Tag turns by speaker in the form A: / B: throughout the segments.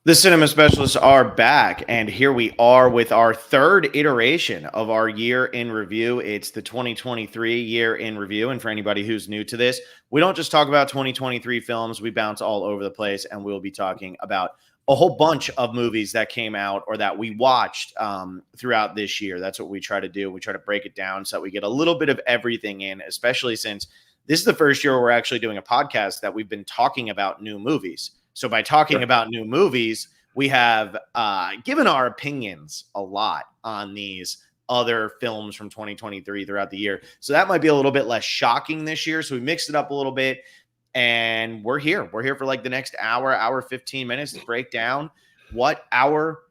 A: The Cinema Specialists are back, and here we are with our third iteration of our year in review. It's the 2023 year in review. And for anybody who's new to this, we don't just talk about 2023 films, we bounce all over the place, and we'll be talking about a whole bunch of movies that came out or that we watched throughout this year. That's what we try to do. We try to break it down so that we get a little bit of everything in, especially since this is the first year we're actually doing a podcast that we've been talking about new movies. So by talking about new movies, we have given our opinions a lot on these other films from 2023 throughout the year. So that might be a little bit less shocking this year. So we mixed it up a little bit, and we're here. We're here for like the next hour 15 minutes to break down what our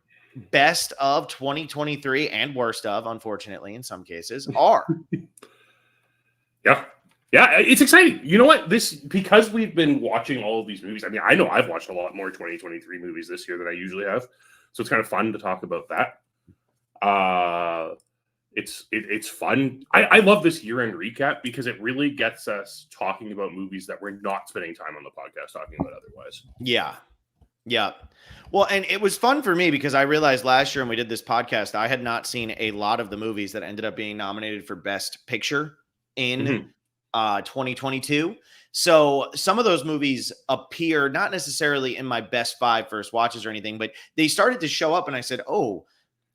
A: best of 2023 and worst of, unfortunately, in some cases, are.
B: Yeah, it's exciting. You know what? Because we've been watching all of these movies. I mean, I know I've watched a lot more 2023 movies this year than I usually have, so it's kind of fun to talk about that. It's fun. I love this year-end recap because it really gets us talking about movies that we're not spending time on the podcast talking about otherwise.
A: Yeah. Well, and it was fun for me because I realized last year when we did this podcast, I had not seen a lot of the movies that ended up being nominated for Best Picture in 2022. So some of those movies appear not necessarily in my best 5 first watches or anything, but they started to show up and I said, oh,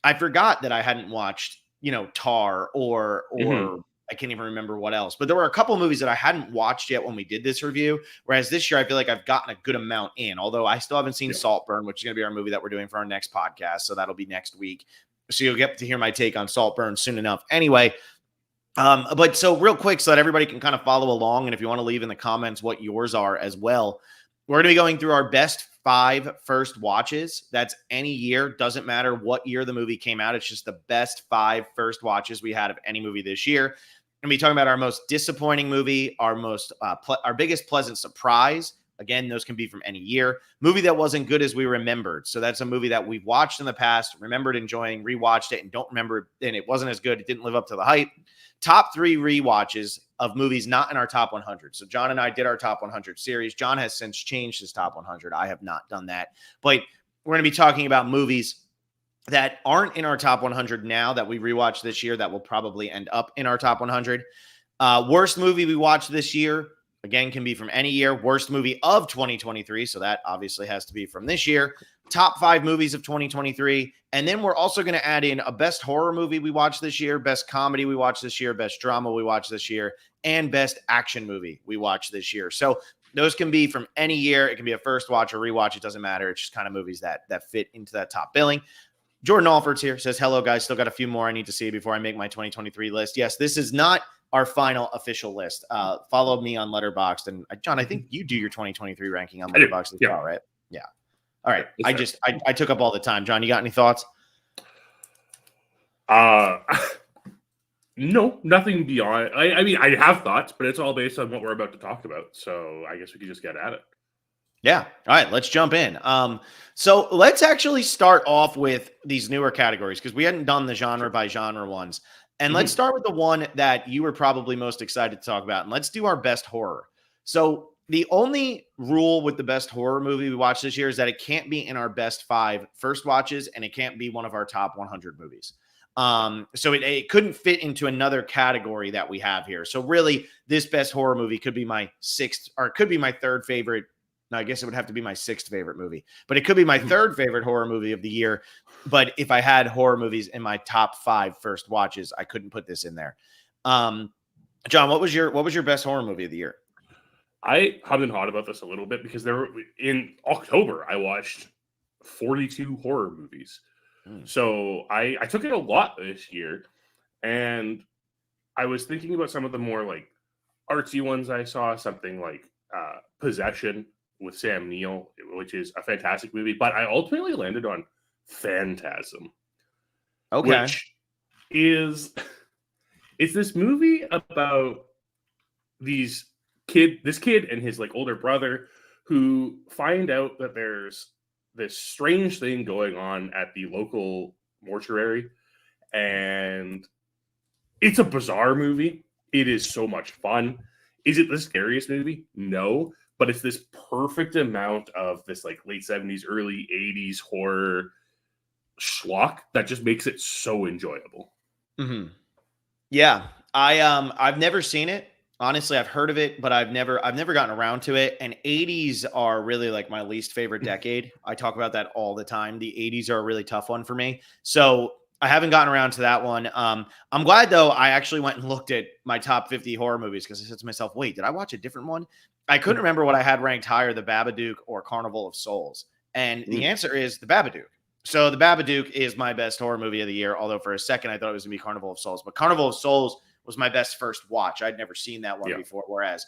A: I forgot that I hadn't watched, Tar or I can't even remember what else, but there were a couple of movies that I hadn't watched yet when we did this review. Whereas this year, I feel like I've gotten a good amount in, although I still haven't seen Saltburn, which is going to be our movie that we're doing for our next podcast. So that'll be next week. So you'll get to hear my take on Saltburn soon enough. Anyway, but so real quick so that everybody can kind of follow along. And if you want to leave in the comments what yours are as well, we're going to be going through our best 5 first watches. That's any year. Doesn't matter what year the movie came out. It's just the best 5 first watches we had of any movie this year. And be talking about our most disappointing movie, our biggest pleasant surprise. Again, those can be from any year. Movie that wasn't good as we remembered. So that's a movie that we've watched in the past, remembered enjoying, rewatched it, and don't remember, and it wasn't as good. It didn't live up to the hype. Top 3 rewatches of movies not in our top 100. So John and I did our top 100 series. John has since changed his top 100. I have not done that. But we're going to be talking about movies that aren't in our top 100 now that we rewatched this year that will probably end up in our top 100. Worst movie we watched this year, again, can be from any year. Worst movie of 2023. So that obviously has to be from this year. Top 5 movies of 2023. And then we're also going to add in a best horror movie we watched this year, best comedy we watched this year, best drama we watched this year, and best action movie we watched this year. So those can be from any year. It can be a first watch or rewatch. It doesn't matter. It's just kind of movies that fit into that top billing. Jordan Alford's here, says, hello, guys. Still got a few more I need to see before I make my 2023 list. Yes, this is not our final official list. Follow me on Letterboxd. And John, I think you do your 2023 ranking on Letterboxd as well, right? Yeah. All right. I took up all the time. John, you got any thoughts?
B: No, nothing beyond. I mean, I have thoughts, but it's all based on what we're about to talk about. So I guess we could just get at it.
A: Yeah. All right. Let's jump in. So let's actually start off with these newer categories because we hadn't done the genre by genre ones. And let's start with the one that you were probably most excited to talk about. And let's do our best horror. So the only rule with the best horror movie we watched this year is that it can't be in our best 5 first watches and it can't be one of our top 100 movies. So it couldn't fit into another category that we have here. So really, this best horror movie could be my 6th, or it could be my 3rd favorite. No, I guess it would have to be my 6th favorite movie, but it could be my 3rd favorite horror movie of the year. But if I had horror movies in my top 5 first watches, I couldn't put this in there. John, what was your best horror movie of the year?
B: I have been hot about this a little bit because in October, I watched 42 horror movies. So I took it a lot this year, and I was thinking about some of the more like artsy ones I saw, something like Possession with Sam Neill, which is a fantastic movie, but I ultimately landed on Phantasm.
A: Okay.
B: Which is it's this movie about this kid and his like older brother who find out that there's this strange thing going on at the local mortuary, and it's a bizarre movie. It is so much fun. Is it the scariest movie? No, but it's this perfect amount of this like late 70s, early 80s horror schlock that just makes it so enjoyable.
A: Mm-hmm. Yeah, I've never seen it. Honestly, I've heard of it, but I've never gotten around to it. And 80s are really like my least favorite decade. I talk about that all the time. The 80s are a really tough one for me. So I haven't gotten around to that one. I'm glad though. I actually went and looked at my top 50 horror movies because I said to myself, wait, did I watch a different one? I couldn't remember what I had ranked higher, The Babadook or Carnival of Souls. And the answer is The Babadook. So The Babadook is my best horror movie of the year. Although for a second I thought it was gonna be Carnival of Souls, but Carnival of Souls was my best first watch. I'd never seen that one before, whereas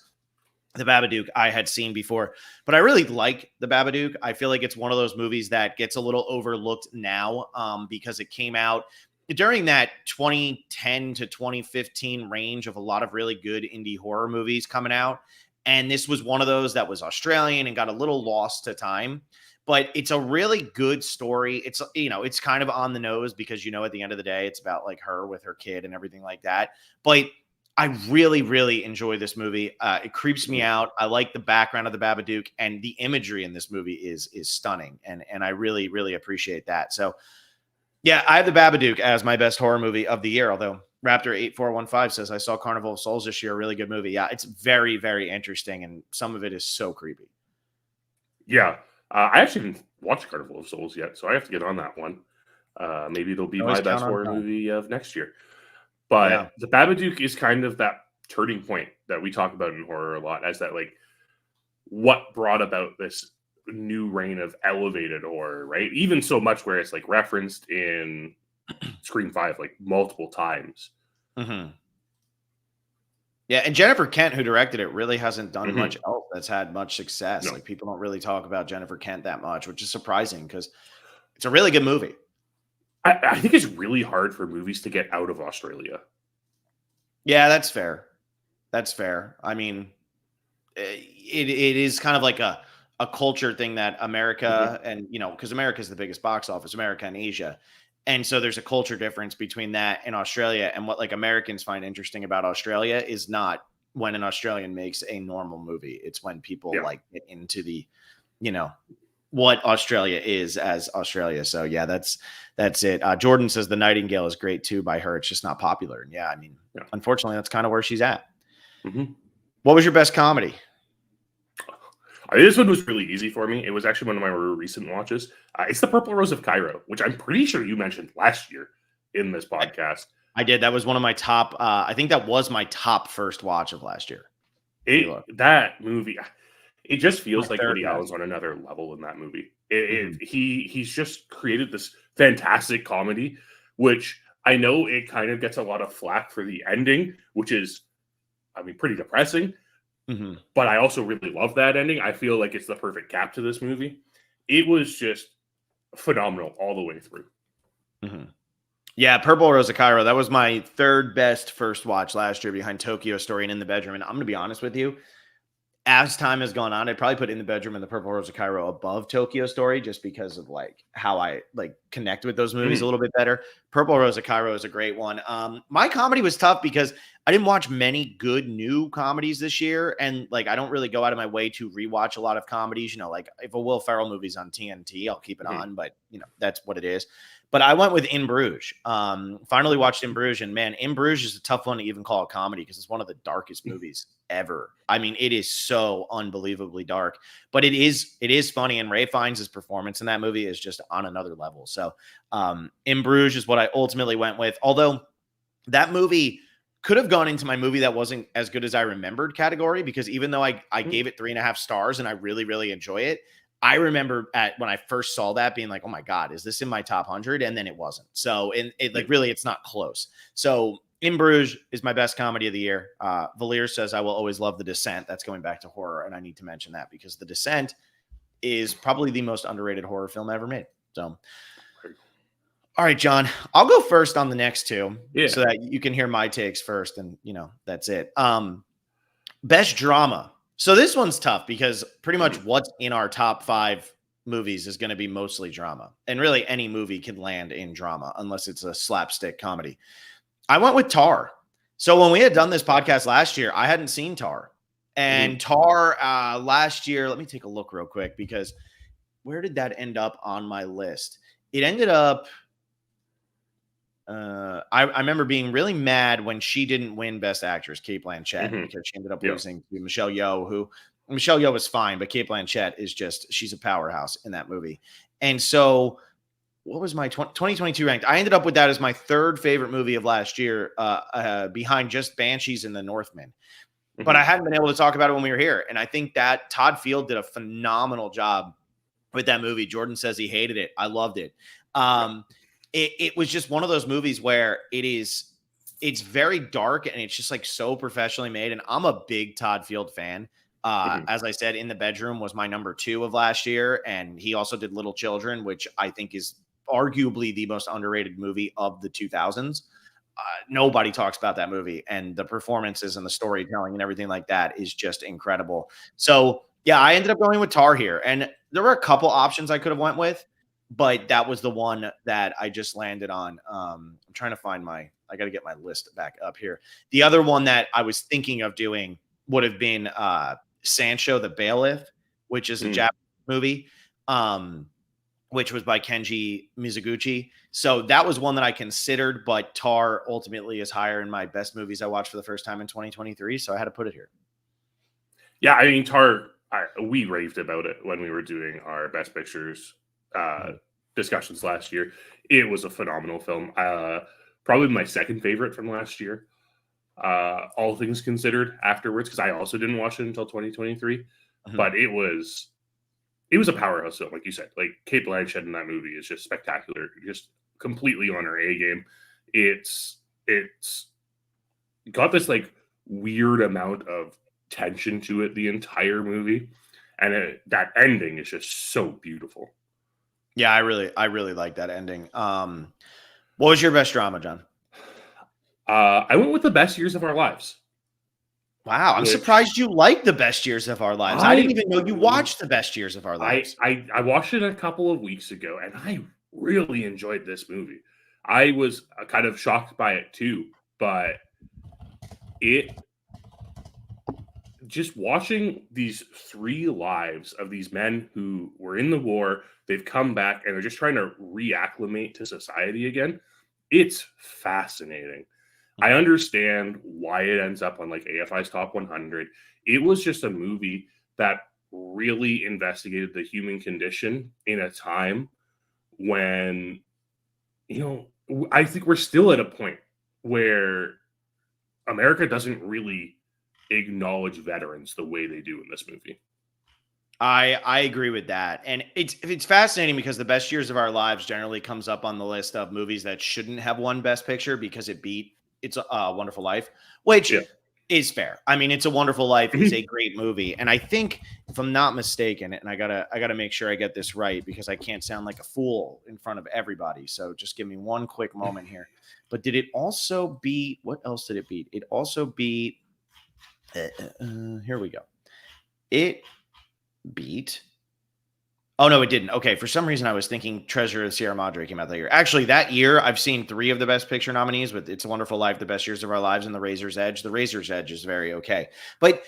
A: The Babadook I had seen before. But I really like The Babadook. I feel like it's one of those movies that gets a little overlooked now because it came out during that 2010 to 2015 range of a lot of really good indie horror movies coming out. And this was one of those that was Australian and got a little lost to time. But it's a really good story. It's, it's kind of on the nose because, at the end of the day, it's about like her with her kid and everything like that. But I really, really enjoy this movie. It creeps me out. I like the background of the Babadook, and the imagery in this movie is stunning. And I really, really appreciate that. So yeah, I have the Babadook as my best horror movie of the year. Although Raptor8415 says I saw Carnival of Souls this year, a really good movie. Yeah, it's very, very interesting, and some of it is so creepy.
B: Yeah. I actually haven't watched Carnival of Souls yet, so I have to get on that one. Maybe it'll be my best horror movie of next year. But The Babadook is kind of that turning point that we talk about in horror a lot, as that like what brought about this new reign of elevated horror, right? Even so much where it's like referenced in Scream 5 like multiple times.
A: Mm-hmm. Yeah, and Jennifer Kent, who directed it, really hasn't done much else that's had much success. No. Like people don't really talk about Jennifer Kent that much, which is surprising because it's a really good movie.
B: I think it's really hard for movies to get out of Australia.
A: Yeah, that's fair. That's fair. I mean, it is kind of like a culture thing that America and, because America is the biggest box office, America and Asia. And so there's a culture difference between that and Australia. And what like Americans find interesting about Australia is not when an Australian makes a normal movie. It's when people like get into the, what Australia is as Australia. So yeah, that's it. Jordan says The Nightingale is great too by her. It's just not popular. And yeah, I mean, unfortunately, that's kind of where she's at. What was your best comedy?
B: This one was really easy for me. It was actually one of my more recent watches. It's The Purple Rose of Cairo, which I'm pretty sure you mentioned last year in this podcast.
A: I did. That was one of my top. I think that was my top first watch of last year.
B: That movie, it just feels like Woody Allen's on another level in that movie. He's just created this fantastic comedy, which I know it kind of gets a lot of flack for the ending, which is, I mean, pretty depressing. But I also really love that ending. I feel like it's the perfect cap to this movie. It was just phenomenal all the way through.
A: Yeah, Purple Rose of Cairo. That was my third best first watch last year behind Tokyo Story and In the Bedroom. And I'm going to be honest with you, as time has gone on, I'd probably put In the Bedroom and The Purple Rose of Cairo above Tokyo Story just because of like how I like connect with those movies a little bit better. Purple Rose of Cairo is a great one. My comedy was tough because I didn't watch many good new comedies this year. And like, I don't really go out of my way to rewatch a lot of comedies, like if a Will Ferrell movie's on TNT, I'll keep it on, but that's what it is. But I went with In Bruges. Finally watched In Bruges, and man, In Bruges is a tough one to even call a comedy because it's one of the darkest movies ever. I mean, it is so unbelievably dark, but it is funny. And Ray Fiennes' performance in that movie is just on another level. So In Bruges is what I ultimately went with. Although that movie could have gone into my movie that wasn't as good as I remembered category, because even though I gave it 3.5 stars and I really, really enjoy it, I remember when I first saw that being like, oh my God, is this in my top 100? And then it wasn't. So really, it's not close. So In Bruges is my best comedy of the year. Valir says, I will always love The Descent. That's going back to horror. And I need to mention that because The Descent is probably the most underrated horror film ever made. So, all right, John, I'll go first on the next two so that you can hear my takes first. And, that's it. Best drama. So this one's tough because pretty much what's in our top 5 movies is going to be mostly drama. And really any movie can land in drama unless it's a slapstick comedy. I went with Tar. So when we had done this podcast last year, I hadn't seen Tar. And Tar last year, let me take a look real quick because where did that end up on my list? It ended up. I remember being really mad when she didn't win Best Actress, Cate Blanchett, because she ended up
B: Yeah.
A: losing to Michelle Yeoh, who Michelle Yeoh was fine, but Cate Blanchett is just, she's a powerhouse in that movie. And so what was my 2022 ranked? I ended up with that as my third favorite movie of last year, behind just Banshees and The Northman. But I hadn't been able to talk about it when we were here. And I think that Todd Field did a phenomenal job with that movie. Jordan says he hated it. I loved it. It was just one of those movies where it's very dark and it's just like so professionally made. And I'm a big Todd Field fan. As I said, In the Bedroom was my number 2 of last year. And he also did Little Children, which I think is arguably the most underrated movie of the 2000s. Nobody talks about that movie, and the performances and the storytelling and everything like that is just incredible. So yeah, I ended up going with Tar here, and there were a couple options I could have went with, but that was the one that I just landed on. I'm trying to find I got to get my list back up here. The other one that I was thinking of doing would have been Sancho the Bailiff, which is a Japanese movie. Which was by Kenji Mizoguchi. So that was one that I considered, but Tar ultimately is higher in my best movies I watched for the first time in 2023. So I had to put it here.
B: Yeah, I mean, Tar, we raved about it when we were doing our Best Pictures discussions last year. It was a phenomenal film. Probably my second favorite from last year. All things considered afterwards, because I also didn't watch it until 2023. But it was a powerhouse film, like you said. Like, Cate Blanchett in that movie is just spectacular, just completely on her A game. It's got this like weird amount of tension to it the entire movie, and that ending is just so beautiful.
A: Yeah, I really like that ending. What was your best drama, John?
B: I went with The Best Years of Our Lives.
A: Wow, I'm surprised you liked The Best Years of Our Lives. I didn't even know you watched The Best Years of Our Lives.
B: I watched it a couple of weeks ago, and I really enjoyed this movie. I was kind of shocked by it too, but just watching these 3 lives of these men who were in the war, they've come back, and they're just trying to reacclimate to society again. It's fascinating. I understand why it ends up on like AFI's top 100. It was just a movie that really investigated the human condition in a time when, I think we're still at a point where America doesn't really acknowledge veterans the way they do in this movie.
A: I agree with that. And it's fascinating because The Best Years of Our Lives generally comes up on the list of movies that shouldn't have won Best Picture because it beat It's a Wonderful Life, which is fair. I mean, It's a Wonderful Life is a great movie. And I think, if I'm not mistaken, and I gotta make sure I get this right because I can't sound like a fool in front of everybody. So just give me one quick moment here. But did it also beat, what else did it beat? It also beat, here we go. It beat, oh no, it didn't. Okay, for some reason I was thinking Treasure of the Sierra Madre came out that year. Actually, that year I've seen 3 of the Best Picture nominees with It's a Wonderful Life, The Best Years of Our Lives, and The Razor's Edge. The Razor's Edge is very okay, but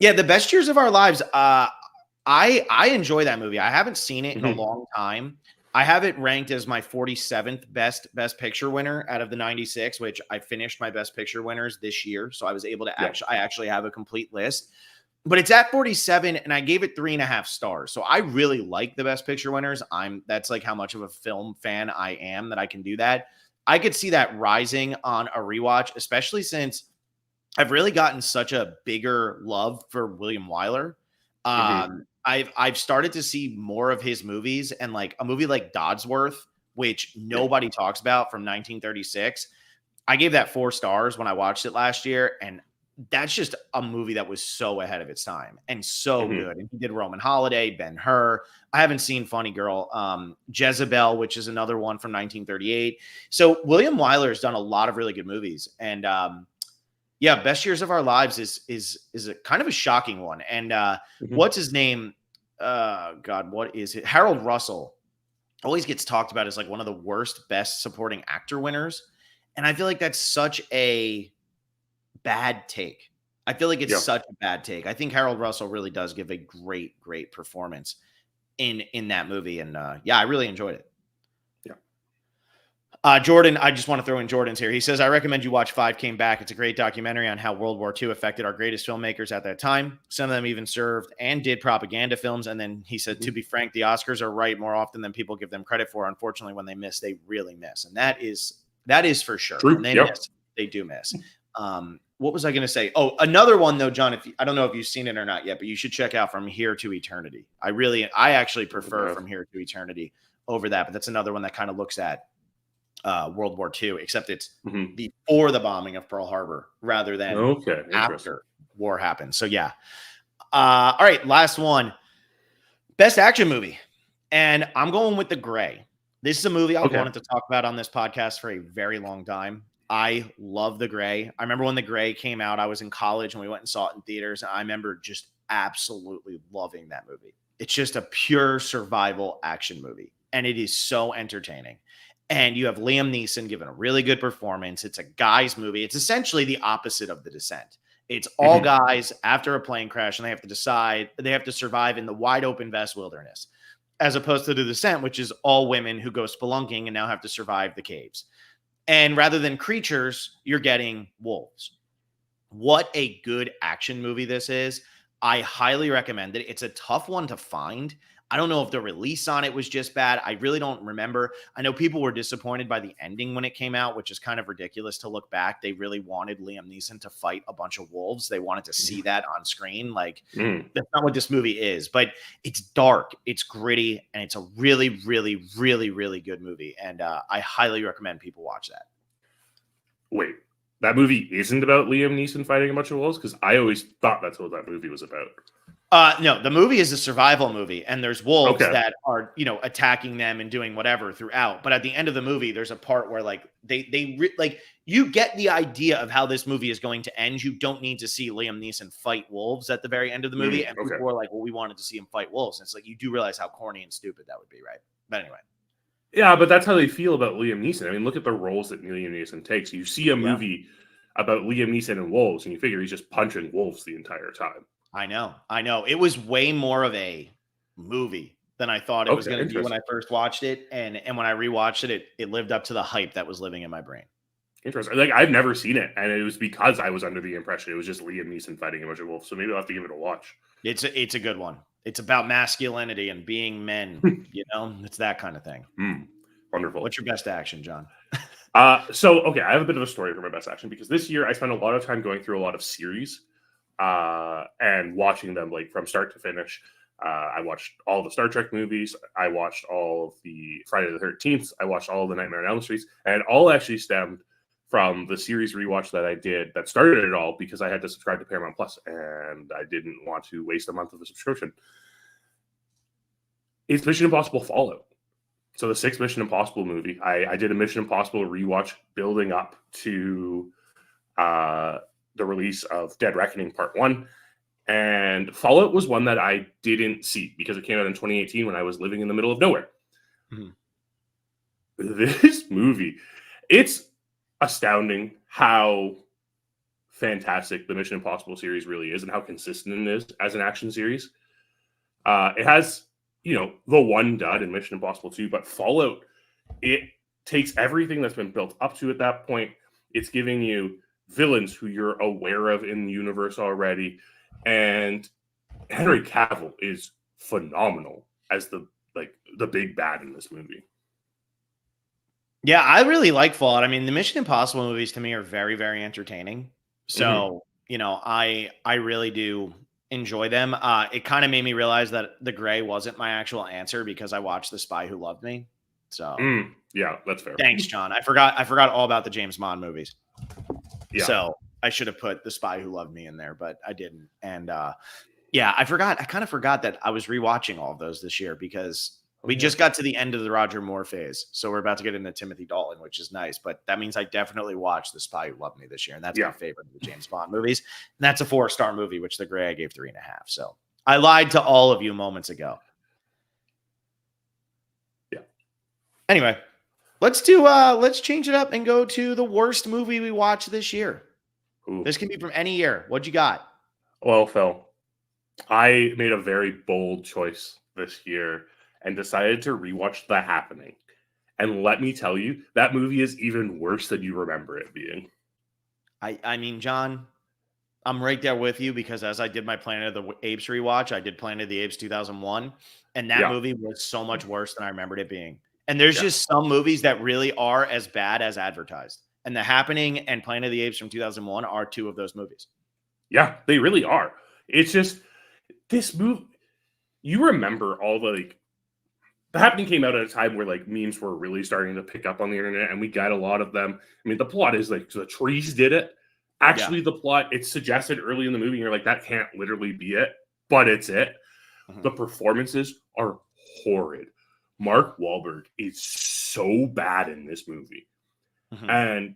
A: yeah, The Best Years of Our Lives. I enjoy that movie. I haven't seen it in a long time. I have it ranked as my 47th Best Picture winner out of the 96, which I finished my Best Picture winners this year, so I was able to actually have a complete list. But it's at 47, and I gave it 3.5 stars. So I really like the Best Picture winners. That's like how much of a film fan I am that I can do that. I could see that rising on a rewatch, especially since I've really gotten such a bigger love for William Wyler. I've started to see more of his movies, and like a movie like Dodsworth, which nobody talks about, from 1936. I gave that 4 stars when I watched it last year, and that's just a movie that was so ahead of its time and so good. And he did Roman Holiday, Ben-Hur. I haven't seen Funny Girl, Jezebel, which is another one from 1938. So William Wyler has done a lot of really good movies. And Best Years of Our Lives is a kind of a shocking one. And what's his name? God, what is it? Harold Russell always gets talked about as like one of the worst Best Supporting Actor winners. And I feel like that's such a bad take. I feel like it's
B: Yeah.
A: such a bad take. I think Harold Russell really does give a great performance in that movie, and yeah, I really enjoyed it.
B: Yeah.
A: Jordan, I just want to throw in Jordan's here. He says, I recommend you watch Five Came Back. It's a great documentary on how World War II affected our greatest filmmakers at that time. Some of them even served and did propaganda films. And then he said, to be frank, the Oscars are right more often than people give them credit for. Unfortunately, when they miss, they really miss. And that is for sure.
B: True.
A: When they
B: Yep.
A: miss, they do miss. What was I going to say? Oh, another one though, John, I don't know if you've seen it or not yet, but you should check out From Here to Eternity. I actually prefer From Here to Eternity over that, but that's another one that kind of looks at World War II, except it's before the bombing of Pearl Harbor rather than after war happened. So yeah. All right, last one. Best action movie. And I'm going with The Gray. This is a movie I've wanted to talk about on this podcast for a very long time. I love The Gray. I remember when The Gray came out, I was in college and we went and saw it in theaters. And I remember just absolutely loving that movie. It's just a pure survival action movie. And it is so entertaining. And you have Liam Neeson giving a really good performance. It's a guy's movie. It's essentially the opposite of The Descent. It's all guys after a plane crash, and they have to survive in the wide open vast wilderness, as opposed to The Descent, which is all women who go spelunking and now have to survive the caves. And rather than creatures, you're getting wolves. What a good action movie this is. I highly recommend it. It's a tough one to find. I don't know if the release on it was just bad. I really don't remember. I know people were disappointed by the ending when it came out, which is kind of ridiculous to look back. They really wanted Liam Neeson to fight a bunch of wolves. They wanted to see that on screen. Like, that's not what this movie is, but it's dark, it's gritty, and it's a really good movie. And I highly recommend people watch that.
B: Wait, that movie isn't about Liam Neeson fighting a bunch of wolves? Because I always thought that's what that movie was about.
A: No, the movie is a survival movie, and there's wolves that are, attacking them and doing whatever throughout. But at the end of the movie, there's a part where like you get the idea of how this movie is going to end. You don't need to see Liam Neeson fight wolves at the very end of the movie. And people were like, well, we wanted to see him fight wolves. And it's like, you do realize how corny and stupid that would be, right? But anyway.
B: Yeah, but that's how they feel about Liam Neeson. I mean, look at the roles that Liam Neeson takes. You see a movie about Liam Neeson and wolves, and you figure he's just punching wolves the entire time.
A: I know. It was way more of a movie than I thought it was going to be when I first watched it. And when I rewatched it, it lived up to the hype that was living in my brain.
B: Interesting. Like, I've never seen it, and it was because I was under the impression it was just Liam Neeson fighting a bunch of wolves. So maybe I'll have to give it a watch.
A: It's a good one. It's about masculinity and being men. It's that kind of thing.
B: Wonderful.
A: What's your best action, John?
B: I have a bit of a story for my best action, because this year I spent a lot of time going through a lot of series and watching them like from start to finish. I watched all the Star Trek movies. I watched all of the Friday the 13th. I watched all of the Nightmare on Elm Street, and it all actually stemmed from the series rewatch that I did that started it all, because I had to subscribe to Paramount Plus and I didn't want to waste a month of the subscription. It's Mission Impossible Fallout. So the 6th Mission Impossible movie, I did a Mission Impossible rewatch building up to the release of Dead Reckoning Part 1. And Fallout was one that I didn't see because it came out in 2018 when I was living in the middle of nowhere. This movie, it's astounding how fantastic the Mission Impossible series really is and how consistent it is as an action series. It has, the one dud in Mission Impossible 2, but Fallout, it takes everything that's been built up to at that point. It's giving you villains who you're aware of in the universe already. And Henry Cavill is phenomenal as the big bad in this movie.
A: Yeah, I really like Fallout. I mean, the Mission Impossible movies to me are very, very entertaining. So, I really do enjoy them. It kind of made me realize that The Gray wasn't my actual answer because I watched The Spy Who Loved Me. So,
B: yeah, that's fair.
A: Thanks, John. I forgot all about the James Bond movies.
B: Yeah.
A: So I should have put The Spy Who Loved Me in there, but I didn't. And I kind of forgot that I was rewatching all of those this year because we just got to the end of the Roger Moore phase. So we're about to get into Timothy Dalton, which is nice. But that means I definitely watched The Spy Who Loved Me this year. And that's my favorite of the James Bond movies. And that's a 4-star movie, which The Gray I gave 3.5. So I lied to all of you moments ago.
B: Yeah.
A: Anyway, let's change it up and go to the worst movie we watched this year.
B: Ooh.
A: This can be from any year. What you got?
B: Well, Phil, I made a very bold choice this year and decided to rewatch The Happening. And let me tell you, that movie is even worse than you remember it being.
A: I mean, John, I'm right there with you because as I did my Planet of the Apes rewatch, I did Planet of the Apes 2001, and that
B: Yeah,
A: movie was so much worse than I remembered it being. And there's
B: yeah,
A: just some movies that really are as bad as advertised. And The Happening and Planet of the Apes from 2001 are two of those movies.
B: yeah, they really are. It's just this movie. You remember all the The Happening came out at a time where memes were really starting to pick up on the internet, and we got a lot of them. I mean, the plot is the trees did it.
A: Yeah.
B: Actually, the plot it's suggested early in the movie. And you're like, that can't literally be it, but it's it.
A: Mhm.
B: The performances are horrid. Mark Wahlberg is so bad in this movie,
A: Mhm.
B: and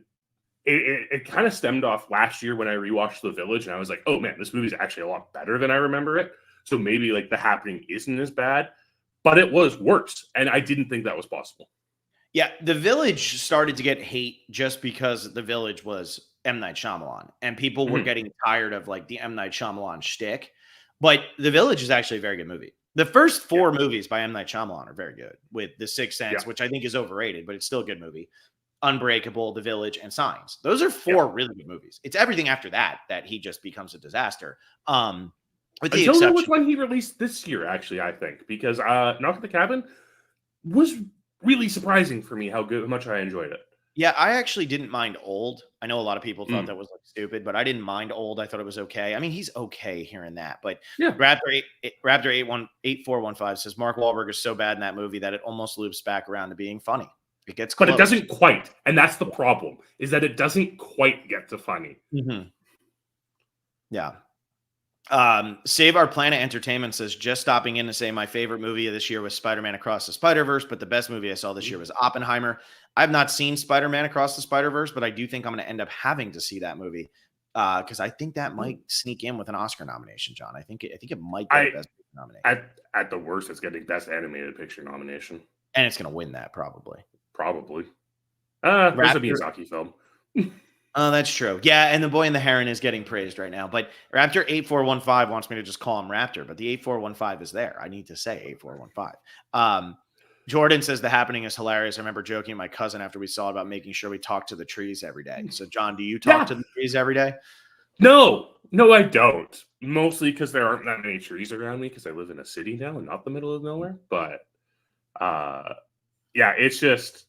B: it kind of stemmed off last year when I rewatched The Village, and I was like, oh man, this movie's actually a lot better than I remember it. So maybe The Happening isn't as bad, but it was worse, and I didn't think that was possible.
A: Yeah, The Village started to get hate just because The Village was M. Night Shyamalan, and people were
B: Mhm.
A: getting tired of the M. Night Shyamalan shtick. But The Village is actually a very good movie. The first
B: Yeah,
A: four movies by M. Night Shyamalan are very good, with The Sixth
B: yeah,
A: Sense, which I think is overrated, but it's still a good movie. Unbreakable, The Village, and Signs. Those are
B: yeah.
A: four really good movies. It's everything after that that he just becomes a disaster. With
B: I
A: the
B: don't know which
A: exception,
B: one he released this year, actually. I think because Knock at the Cabin was really surprising for me how much I enjoyed it.
A: yeah, I actually didn't mind Old. I know a lot of people thought
B: Mm.
A: that was stupid, but I didn't mind Old. I thought it was okay. I mean, he's okay here and that, but
B: Yeah,
A: Raptor 8415 says Mark Wahlberg is so bad in that movie that it almost loops back around to being funny. It gets
B: but it
A: close.
B: doesn't quite, and that's the problem. Is that it doesn't quite get to funny.
A: Mhm. Yeah. Save Our Planet Entertainment says just stopping in to say my favorite movie of this year was Spider-Man Across the Spider-Verse, but the best movie I saw this year was Oppenheimer. I've not seen Spider-Man Across the Spider-Verse, but I do think I'm going to end up having to see that movie because I think that might sneak in with an Oscar nomination. John, I think it might get a
B: I
A: Best Picture nomination,
B: at the worst, it's getting Best Animated Picture nomination,
A: and it's going to win that probably.
B: probably. There's a
A: Raptor,
B: Miyazaki film.
A: oh, that's true. Yeah, and The Boy and the Heron is getting praised right now. But Raptor 8415 wants me to just call him Raptor, but the 8415 is there. I need to say 8415. Jordan says The Happening is hilarious. I remember joking with my cousin after we saw it about making sure we talk to the trees every day. So, John, do you talk
B: Yeah,
A: to the trees every day?
B: no, I don't. Mostly because there aren't that many trees around me because I live in a city now and not the middle of nowhere. But yeah, it's just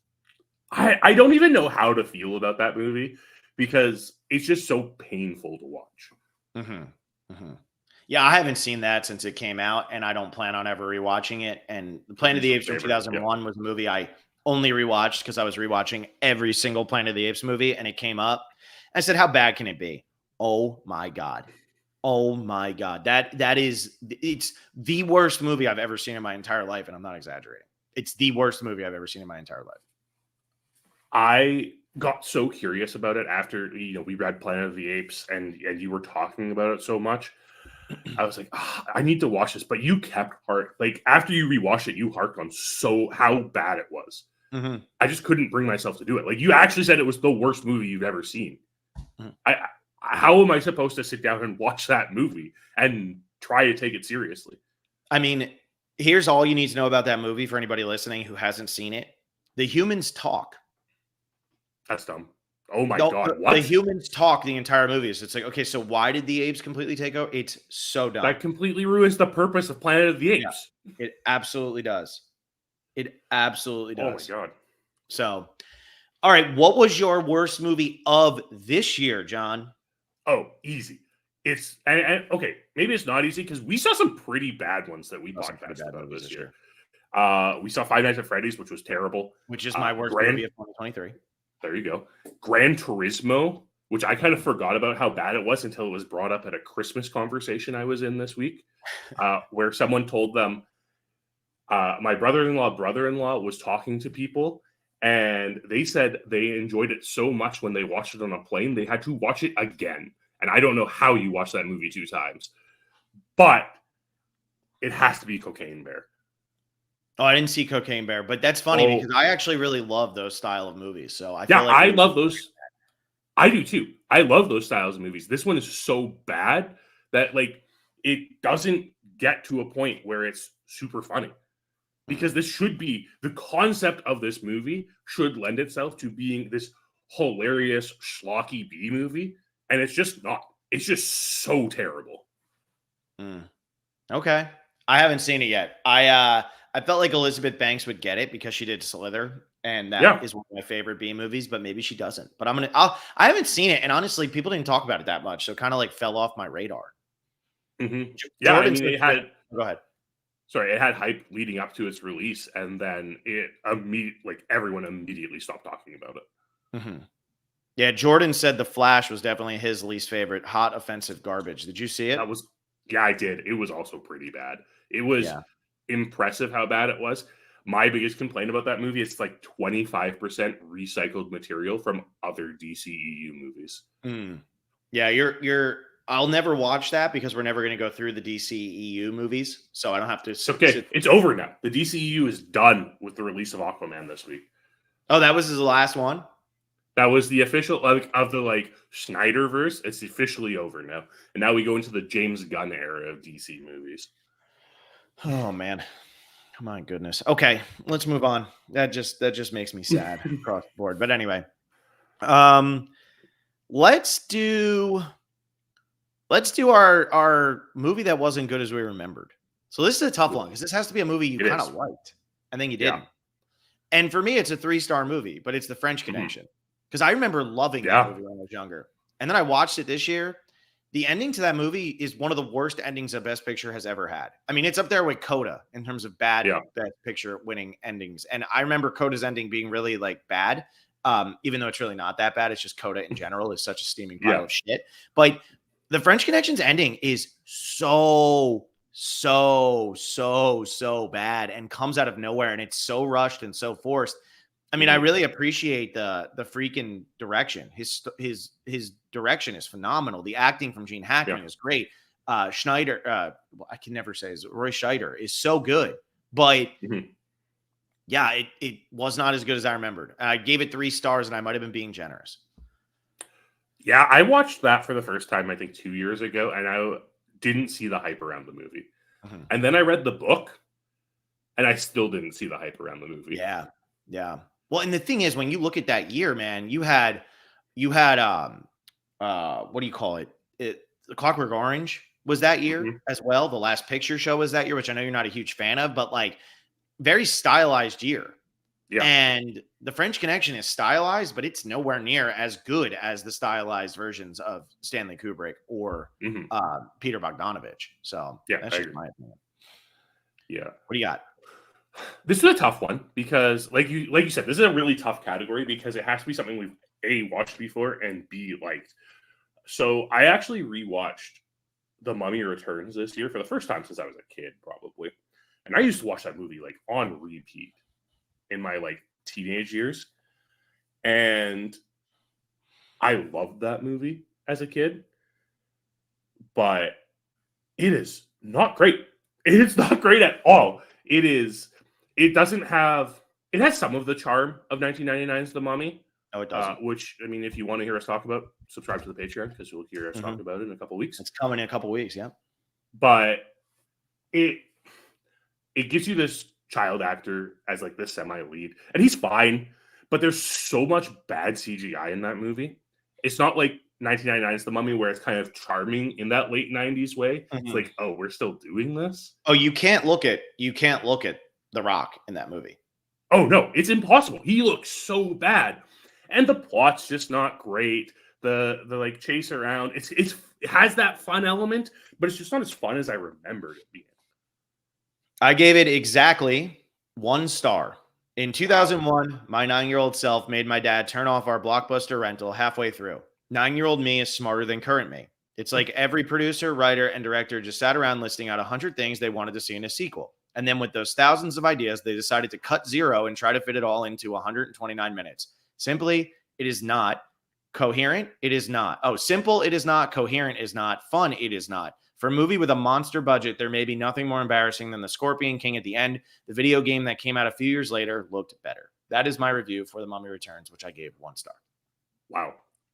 B: I don't even know how to feel about that movie because it's just so painful to watch.
A: Mm-hmm. Mm-hmm. Yeah, I haven't seen that since it came out, and I don't plan on ever rewatching it. And The
B: It's a
A: Planet of the
B: recent
A: Apes from
B: favorite. Yep.
A: 2001 was a movie I only rewatched because I was rewatching every single Planet of the Apes movie, and it came up. I said, "How bad can it be?" Oh my god! Oh my god! It's the worst movie I've ever seen in my entire life, and I'm not exaggerating. It's the worst movie I've ever seen in my entire life.
B: I got so curious about it after we read Planet of the Apes and you were talking about it so much. I was like, I need to watch this. But you kept after you rewatched it, you harped on so how bad it was.
A: Mm-hmm.
B: I just couldn't bring myself to do it. Like you actually said it was the worst movie you've ever seen.
A: Mm-hmm.
B: How am I supposed to sit down and watch that movie and try to take it seriously?
A: I mean, here's all you need to know about that movie for anybody listening who hasn't seen it. The humans talk.
B: That's dumb. Oh my
A: The,
B: god,
A: the, the
B: what?
A: humans talk the entire movie. So it's like, okay, so why did the apes completely take over? It's so dumb.
B: That completely ruins the purpose of Planet of the
A: Yeah,
B: Apes.
A: it absolutely does. It absolutely
B: Oh my
A: does.
B: god.
A: So, all right, what was your worst movie of this year, John?
B: Oh, easy. It's and okay, maybe it's not easy because we saw some pretty bad ones that we
A: Some pretty
B: podcasted
A: bad
B: about
A: movies
B: this
A: this
B: year.
A: year,
B: We saw Five Nights at Freddy's, which was terrible.
A: which is my worst
B: Gran
A: movie of 2023.
B: There you go. Gran Turismo, which I kind of forgot about how bad it was until it was brought up at a Christmas conversation I was in this week, where someone told them my brother-in-law was talking to people, and they said they enjoyed it so much when they watched it on a plane, they had to watch it again. And I don't know how you watch that movie 2 times, but it has to be Cocaine Bear.
A: Oh, I didn't see Cocaine Bear, but that's funny because I actually really love those style of movies. So I
B: Yeah,
A: feel like
B: I love those. I do too. I love those styles of movies. This one is so bad that like it doesn't get to a point where it's super funny. Because this should be the concept of this movie should lend itself to being this hilarious schlocky B movie, and it's just not. It's just so terrible.
A: Okay. I haven't seen it yet. I felt like Elizabeth Banks would get it because she did Slither, and that
B: Yeah.
A: is one of my favorite B movies, but maybe she doesn't. But I haven't seen it, and honestly, people didn't talk about it that much, so kind of like fell off my radar.
B: Yeah, I
A: Jordan
B: mean,
A: said, go ahead.
B: it had hype leading up to its release, and then everyone immediately stopped talking about it.
A: Yeah, Jordan said The Flash was definitely his least favorite. Hot, offensive garbage. Did you see it?
B: Yeah, I did. It was also pretty bad. It was impressive how bad it was. My biggest complaint about that movie is it's like 25% recycled material from other DCEU movies.
A: Yeah, I'll never watch that because we're never going to go through the DCEU movies, so I don't have to.
B: It's okay. It's over now. The DCEU is done with the release of Aquaman this week.
A: Oh, that was his last one?
B: That was the official of the Snyderverse. It's officially over now, and now we go into the James Gunn era of DC movies.
A: Oh man, my goodness. Okay, let's move on. That just makes me sad across the board. But anyway, let's do our movie that wasn't good as we remembered. So this is a tough one because this has to be a movie you kind of liked. I think you didn't. Yeah. And for me, it's a 3-star movie, but it's The French Connection. Because I remember loving that movie when I was younger. And then I watched it this year. The ending to that movie is one of the worst endings a Best Picture has ever had. I mean, it's up there with Coda in terms of bad Best Picture winning endings. And I remember Coda's ending being really bad, even though it's really not that bad. It's just Coda in general is such a steaming pile of shit. But The French Connection's ending is so bad and comes out of nowhere. And it's so rushed and so forced. I mean, I really appreciate the freaking direction. His direction is phenomenal. The acting from Gene Hackman is great. Schneider, I can never say his Roy Scheider is so good, but yeah, it was not as good as I remembered. I gave it 3 stars, and I might have been being generous.
B: Yeah, I watched that for the first time I think 2 years ago, and I didn't see the hype around the movie. And then I read the book, and I still didn't see the hype around the movie.
A: Yeah. Well, and the thing is, when you look at that year, man, you had what do you call it? The Clockwork Orange was that year as well. The Last Picture Show was that year, which I know you're not a huge fan of, but very stylized year. Yeah. And The French Connection is stylized, but it's nowhere near as good as the stylized versions of Stanley Kubrick or Peter Bogdanovich. So that's just my opinion.
B: Yeah.
A: What do you got?
B: This is a tough one because, like you said, this is a really tough category because it has to be something we've A, watched before and B, liked. So I actually rewatched The Mummy Returns this year for the first time since I was a kid, probably. And I used to watch that movie on repeat in my teenage years. And I loved that movie as a kid. But it is not great. It is not great at all. It has some of the charm of 1999's The Mummy.
A: No, it doesn't.
B: Which, I mean, if you want to hear us talk about, subscribe to the Patreon because you'll hear us talk about it in a couple weeks.
A: It's coming in a couple weeks, yeah.
B: But it gives you this child actor as the semi-lead, and he's fine, but there's so much bad CGI in that movie. It's not like 1999's The Mummy where it's kind of charming in that late 90s way. It's oh, we're still doing this?
A: Oh, you can't look at The Rock in that movie.
B: Oh no, it's impossible. He looks so bad. And the plot's just not great. The chase around, it has that fun element, but it's just not as fun as I remembered it being.
A: I gave it exactly 1 star. In 2001, my 9-year-old self made my dad turn off our Blockbuster rental halfway through. 9-year-old me is smarter than current me. It's like every producer, writer, and director just sat around listing out 100 things they wanted to see in a sequel. And then with those thousands of ideas, they decided to cut 0 and try to fit it all into 129 minutes. Simply, it is not coherent. It is not. Oh, simple. It is not. Coherent is not. Fun. It is not. For a movie with a monster budget, there may be nothing more embarrassing than the Scorpion King at the end. The video game that came out a few years later looked better. That is my review for The Mummy Returns, which I gave 1 star.
B: Wow.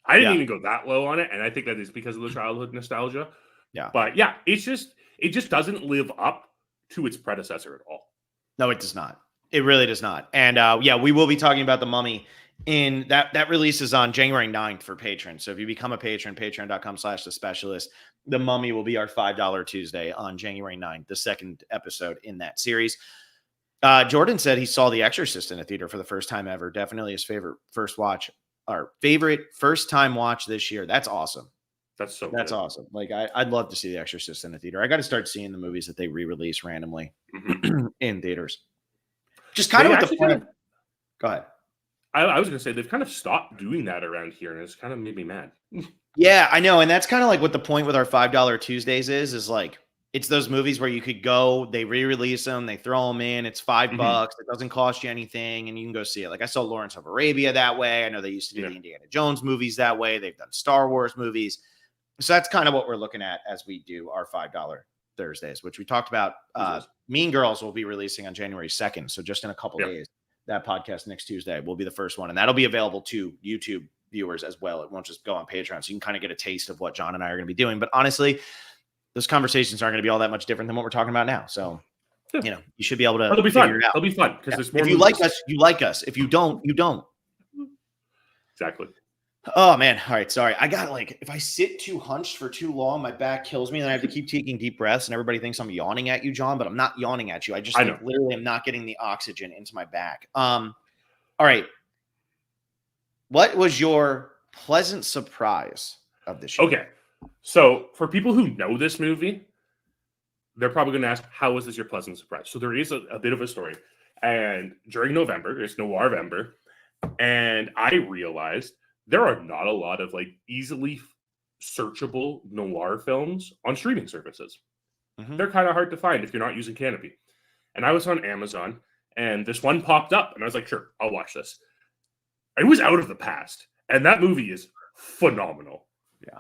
B: I didn't even go that low on it, and I think that is because of the childhood nostalgia.
A: Yeah.
B: But yeah, it just doesn't live up to its predecessor at all.
A: No, it does not. It really does not. And yeah, we will be talking about The Mummy in that releases on January 9th for patrons. So if you become a patron, patreon.com/the specialist, The Mummy will be our $5 Tuesday on January 9th, the second episode in that series. Jordan said he saw The Exorcist in a theater for the first time ever. Definitely his favorite first time watch this year. That's awesome. That's
B: good.
A: awesome. Like I'd love to see The Exorcist in the theater. I got to start seeing the movies that they re-release randomly in theaters. Just kind of with the point. Go ahead.
B: I was going to say they've kind of stopped doing that around here, and it's kind of made me mad.
A: Yeah, I know, and that's kind of like what the point with our $5 Tuesdays is like. It's those movies where you could go, they re-release them, they throw them in. It's $5. It doesn't cost you anything, and you can go see it. Like I saw Lawrence of Arabia that way. I know they used to do the Indiana Jones movies that way. They've done Star Wars movies. So that's kind of what we're looking at as we do our $5 Thursdays, which we talked about. Mean Girls will be releasing on January 2nd. So just in a couple days, that podcast next Tuesday will be the first one. And that'll be available to YouTube viewers as well. It won't just go on Patreon. So you can kind of get a taste of what John and I are going to be doing. But honestly, those conversations aren't going to be all that much different than what we're talking about now. So, you you should be able to figure it out.
B: It'll be fun because there's more.
A: If you like us, you like us. If you don't, you don't.
B: Exactly.
A: Oh man. All right. Sorry. I got if I sit too hunched for too long, my back kills me and I have to keep taking deep breaths and everybody thinks I'm yawning at you, John, but I'm not yawning at you. I just literally am not getting the oxygen into my back. All right. What was your pleasant surprise of this year?
B: Okay. So for people who know this movie, they're probably going to ask, how was this your pleasant surprise? So there is a bit of a story. And during November, it's Noirvember, and I realized there are not a lot of easily searchable noir films on streaming services. They're kind of hard to find if you're not using Canopy. And I was on Amazon, and this one popped up, and I was like, sure, I'll watch this. It was Out of the Past, and that movie is phenomenal.
A: Yeah.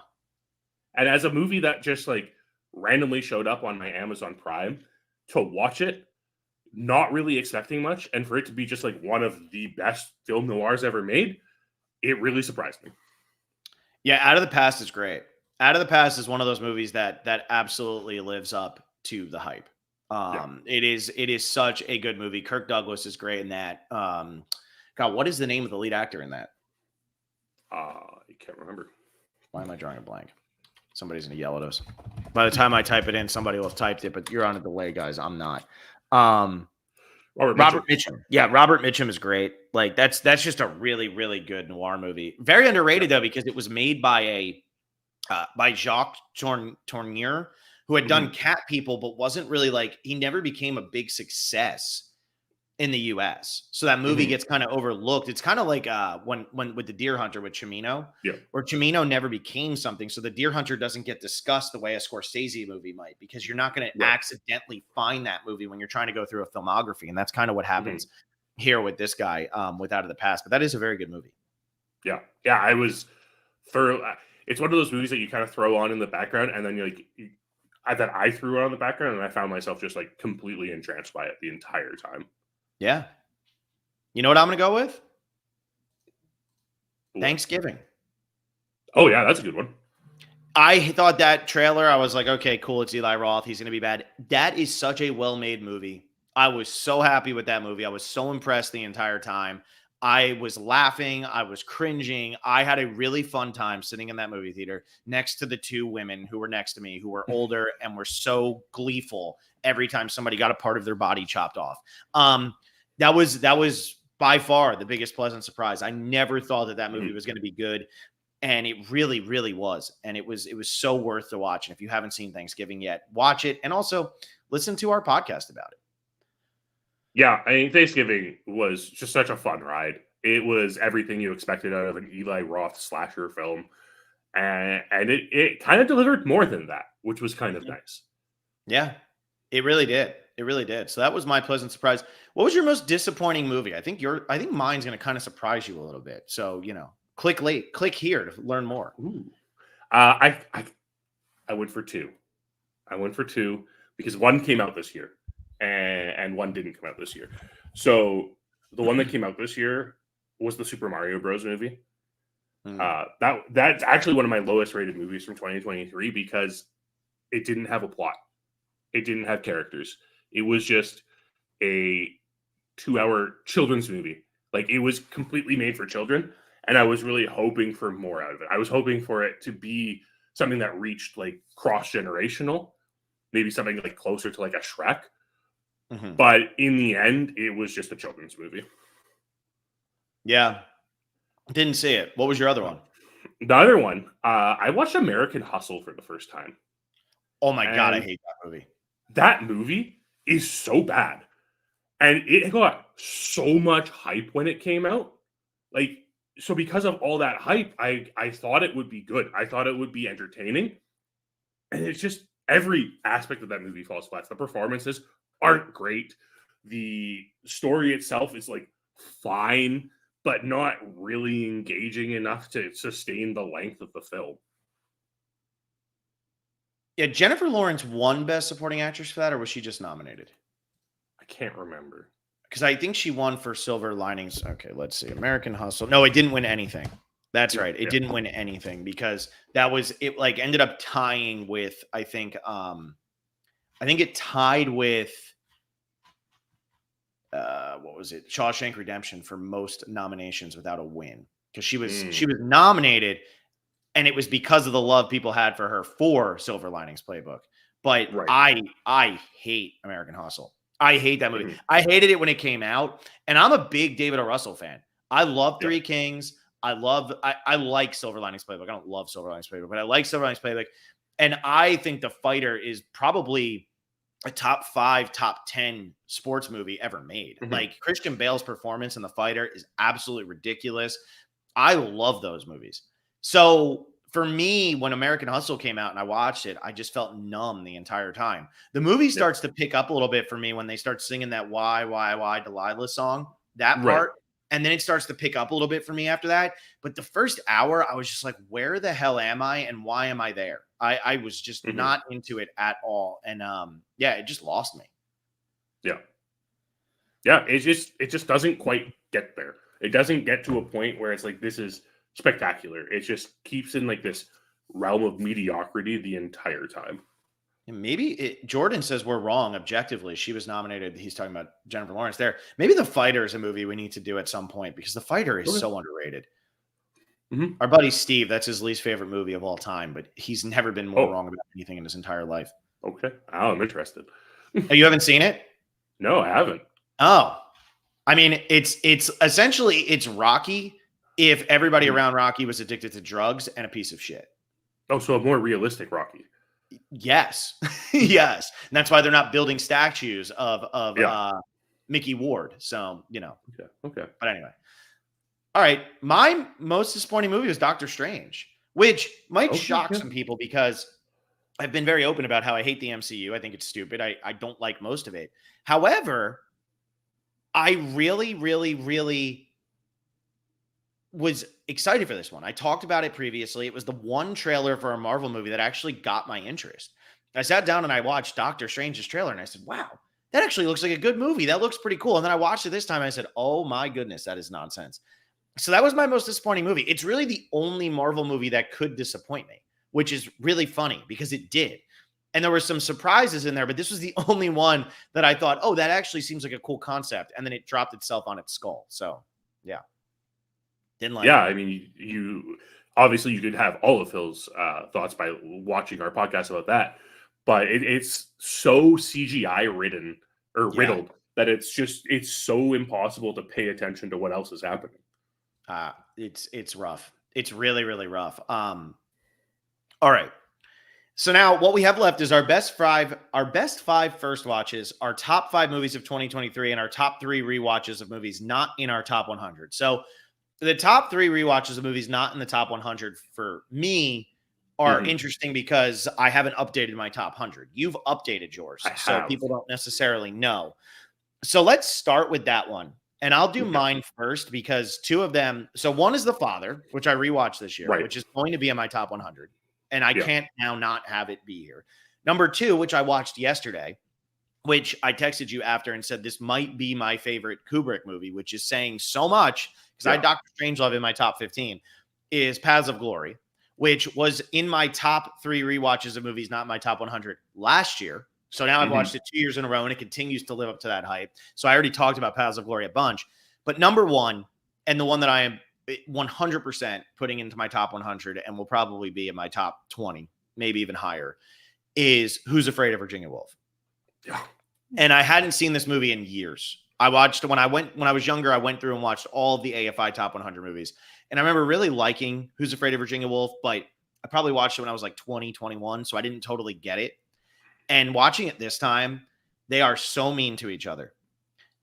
B: And as a movie that just randomly showed up on my Amazon Prime, to watch it, not really expecting much, and for it to be just one of the best film noirs ever made, it really surprised me.
A: Yeah, Out of the Past is great. Out of the Past is one of those movies that absolutely lives up to the hype. It is such a good movie. Kirk Douglas is great in that. God, what is the name of the lead actor in that?
B: I can't remember.
A: Why am I drawing a blank? Somebody's gonna yell at us. By the time I type it in, somebody will have typed it, but you're on a delay, guys. I'm not. Robert Mitchum. Yeah, Robert Mitchum is great. That's just a really, really good noir movie. Very underrated though, because it was made by by Jacques Tourneur, who had done Cat People, but wasn't really he never became a big success in the US. So that movie gets kind of overlooked. It's kind of like when with The Deer Hunter with Cimino, where Cimino never became something. So The Deer Hunter doesn't get discussed the way a Scorsese movie might, because you're not going to accidentally find that movie when you're trying to go through a filmography. And that's kind of what happens here with this guy with Out of the Past. But that is a very good movie.
B: Yeah. Yeah. I was thorough. It's one of those movies that you kind of throw on in the background, and then that I threw on in the background, and I found myself just completely entranced by it the entire time.
A: Yeah. You know what I'm going to go with? Thanksgiving.
B: Oh, yeah. That's a good one.
A: I thought that trailer, I was like, okay, cool. It's Eli Roth. He's going to be bad. That is such a well-made movie. I was so happy with that movie. I was so impressed the entire time. I was laughing. I was cringing. I had a really fun time sitting in that movie theater next to the two women who were next to me, who were older and were so gleeful every time somebody got a part of their body chopped off. That was by far the biggest pleasant surprise. I never thought that movie was going to be good, and it really, really was. And it was so worth the watch. And if you haven't seen Thanksgiving yet, watch it, and also listen to our podcast about it.
B: Yeah, I mean, Thanksgiving was just such a fun ride. It was everything you expected out of an Eli Roth slasher film, and it kind of delivered more than that, which was kind of nice.
A: Yeah, it really did. It really did. So that was my pleasant surprise. What was your most disappointing movie? I think mine's going to kind of surprise you a little bit. So, click here to learn more.
B: Ooh. I went for two. I went for two because one came out this year and one didn't come out this year. So the one that came out this year was the Super Mario Bros. Movie. That's actually one of my lowest rated movies from 2023 because it didn't have a plot. It didn't have characters. It was just a 2-hour children's movie. Like, it was completely made for children, and I was really hoping for more out of it. I was hoping for it to be something that reached like cross-generational, maybe something like closer to like a Shrek.
A: Mm-hmm.
B: But in the end, it was just a children's movie.
A: Yeah. Didn't see it. What was your other one?
B: The other one, I watched American Hustle for the first time.
A: Oh my God, I hate that movie.
B: That movie is so bad. And it got so much hype when it came out. Like, so because of all that hype, I thought it would be good. I thought it would be entertaining. And it's just every aspect of that movie falls flat. The performances aren't great. The story itself is like fine, but not really engaging enough to sustain the length of the film.
A: Yeah, Jennifer Lawrence won Best Supporting Actress for that, or was she just nominated?
B: I can't remember.
A: Because I think she won for Silver Linings. Okay, let's see. American Hustle. No, it didn't win anything. That's right. It didn't win anything because it like ended up tying with, I think it tied with what was it? Shawshank Redemption for most nominations without a win. Because she was nominated, and it was because of the love people had for her for Silver Linings Playbook. But right. I hate American Hustle. I hate that movie. Mm-hmm. I hated it when it came out, and I'm a big David O. Russell fan. I love Three Kings. I like Silver Linings Playbook. I don't love Silver Linings Playbook, but I like Silver Linings Playbook. And I think The Fighter is probably a top 5, top 10 sports movie ever made. Mm-hmm. Like, Christian Bale's performance in The Fighter is absolutely ridiculous. I love those movies. So for me, when American Hustle came out and I watched it, I just felt numb the entire time. The movie starts to pick up a little bit for me when they start singing that Why Delilah song, that part. And then it starts to pick up a little bit for me after that. But the first hour, I was just like, where the hell am I? And why am I there? I was just not into it at all. And it just lost me.
B: Yeah. Yeah. It just doesn't quite get there. It doesn't get to a point where it's like, this is spectacular. It just keeps in like this realm of mediocrity the entire time.
A: Maybe Jordan says we're wrong objectively. She was nominated. He's talking about Jennifer Lawrence there. Maybe The Fighter is a movie we need to do at some point because The Fighter is so underrated. Mm-hmm. Our buddy Steve, that's his least favorite movie of all time, but he's never been more wrong about anything in his entire life.
B: Okay. Oh, I'm interested.
A: Oh, you haven't seen it?
B: No, I haven't.
A: Oh, I mean, it's essentially it's Rocky if everybody around Rocky was addicted to drugs and a piece of shit.
B: Oh, so a more realistic Rocky.
A: Yes. Yes. And that's why they're not building statues of Mickey Ward. So,
B: Okay.
A: But anyway. All right. My most disappointing movie was Doctor Strange, which might shock some people because I've been very open about how I hate the MCU. I think it's stupid. I don't like most of it. However, I really, really, really was excited for this one. I talked about it previously. It was the one trailer for a Marvel movie that actually got my interest. I sat down and I watched Doctor Strange's trailer and I said, wow, that actually looks like a good movie. That looks pretty cool. And then I watched it this time and I said, oh my goodness, that is nonsense. So that was my most disappointing movie. It's really the only Marvel movie that could disappoint me, which is really funny because it did. And there were some surprises in there, but this was the only one that I thought, oh, that actually seems like a cool concept. And then it dropped itself on its skull. So, yeah. Didn't like it.
B: I mean, you obviously you could have all of Phil's thoughts by watching our podcast about that, but it's so CGI ridden or riddled that it's so impossible to pay attention to what else is happening.
A: It's rough. It's really, really rough. All right. So now what we have left is our best five first watches, our top 5 movies of 2023, and our top 3 rewatches of movies not in our top 100. So the top 3 rewatches of movies not in the top 100 for me are interesting because I haven't updated my top 100. You've updated yours, so people don't necessarily know. So let's start with that one. And I'll do mine first because 2 of them. So one is The Father, which I rewatched this year, which is going to be in my top 100. And I can't now not have it be here. Number 2, which I watched yesterday, which I texted you after and said, this might be my favorite Kubrick movie, which is saying so much because I had Dr. Strangelove in my top 15. is Paths of Glory, which was in my top 3 rewatches of movies, not my top 100 last year. So now I've watched it 2 years in a row, and it continues to live up to that hype. So I already talked about Paths of Glory a bunch. But number one, and the one that I am 100% putting into my top 100 and will probably be in my top 20, maybe even higher, is Who's Afraid of Virginia Woolf.
B: Yeah.
A: And I hadn't seen this movie in years. I watched when I was younger, I went through and watched all of the AFI top 100 movies. And I remember really liking Who's Afraid of Virginia Woolf, but I probably watched it when I was like 20, 21, so I didn't totally get it. And watching it this time, they are so mean to each other.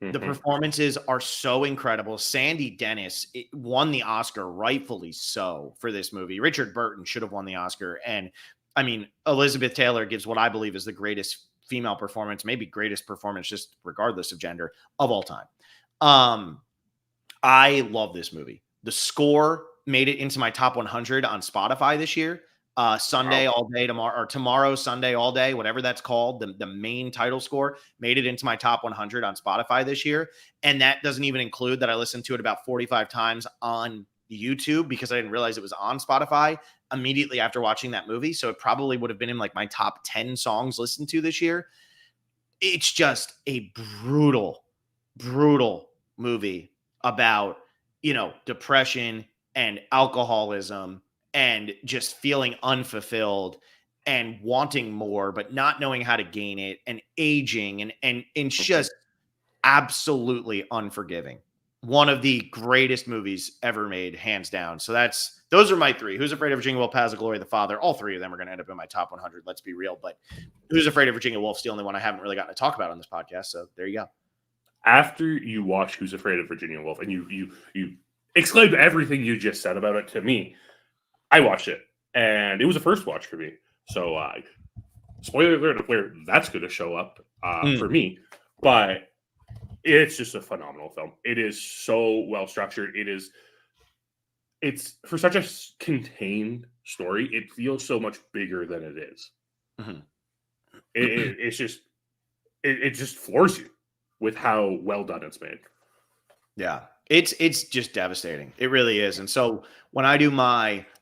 A: The performances are so incredible. Sandy Dennis won the Oscar, rightfully so, for this movie. Richard Burton should have won the Oscar. And I mean, Elizabeth Taylor gives what I believe is the greatest female performance, maybe greatest performance, just regardless of gender, of all time. I love this movie. The score made it into my top 100 on Spotify this year. Sunday all day tomorrow, or tomorrow Sunday all day, whatever that's called, the main title score made it into my top 100 on Spotify this year. And that doesn't even include that I listened to it about 45 times on YouTube because I didn't realize it was on Spotify immediately after watching that movie. So it probably would have been in like my top 10 songs listened to this year. It's just a brutal movie about, depression and alcoholism and just feeling unfulfilled and wanting more, but not knowing how to gain it, and aging, and it's just absolutely unforgiving. One of the greatest movies ever made, hands down. So those are my 3. Who's Afraid of Virginia Woolf, Paths of Glory, The Father. All 3 of them are going to end up in my top 100. Let's be real. But Who's Afraid of Virginia Woolf's the only one I haven't really gotten to talk about on this podcast. So there you go.
B: After you watch Who's Afraid of Virginia Woolf and you exclaimed everything you just said about it to me, I watched it, and it was a first watch for me. So, spoiler alert of where that's going to show up for me. But it's just a phenomenal film. It is so well structured. It's for such a contained story. It feels so much bigger than it is. It just floors you with how well done it's made.
A: Yeah, it's just devastating. It really is. And so when I do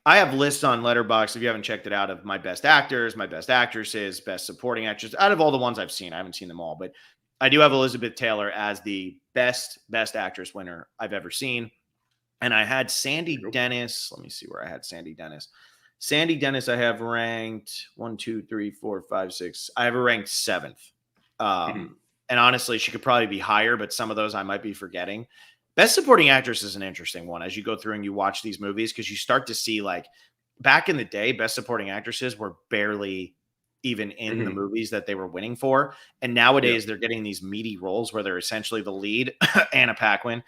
A: I have lists on Letterboxd, if you haven't checked it out, of my best actors, my best actresses, best supporting actress, out of all the ones I've seen. I haven't seen them all, but I do have Elizabeth Taylor as the best actress winner I've ever seen. And I had Sandy Dennis. Let me see where I had Sandy Dennis. Sandy Dennis, I have ranked 1, 2, 3, 4, 5, 6. I have her ranked 7th. And honestly, she could probably be higher, but some of those I might be forgetting. Best supporting actress is an interesting one as you go through and you watch these movies, because you start to see, like, back in the day, best supporting actresses were barely even in the movies that they were winning for. And nowadays they're getting these meaty roles where they're essentially the lead. Anna Paquin,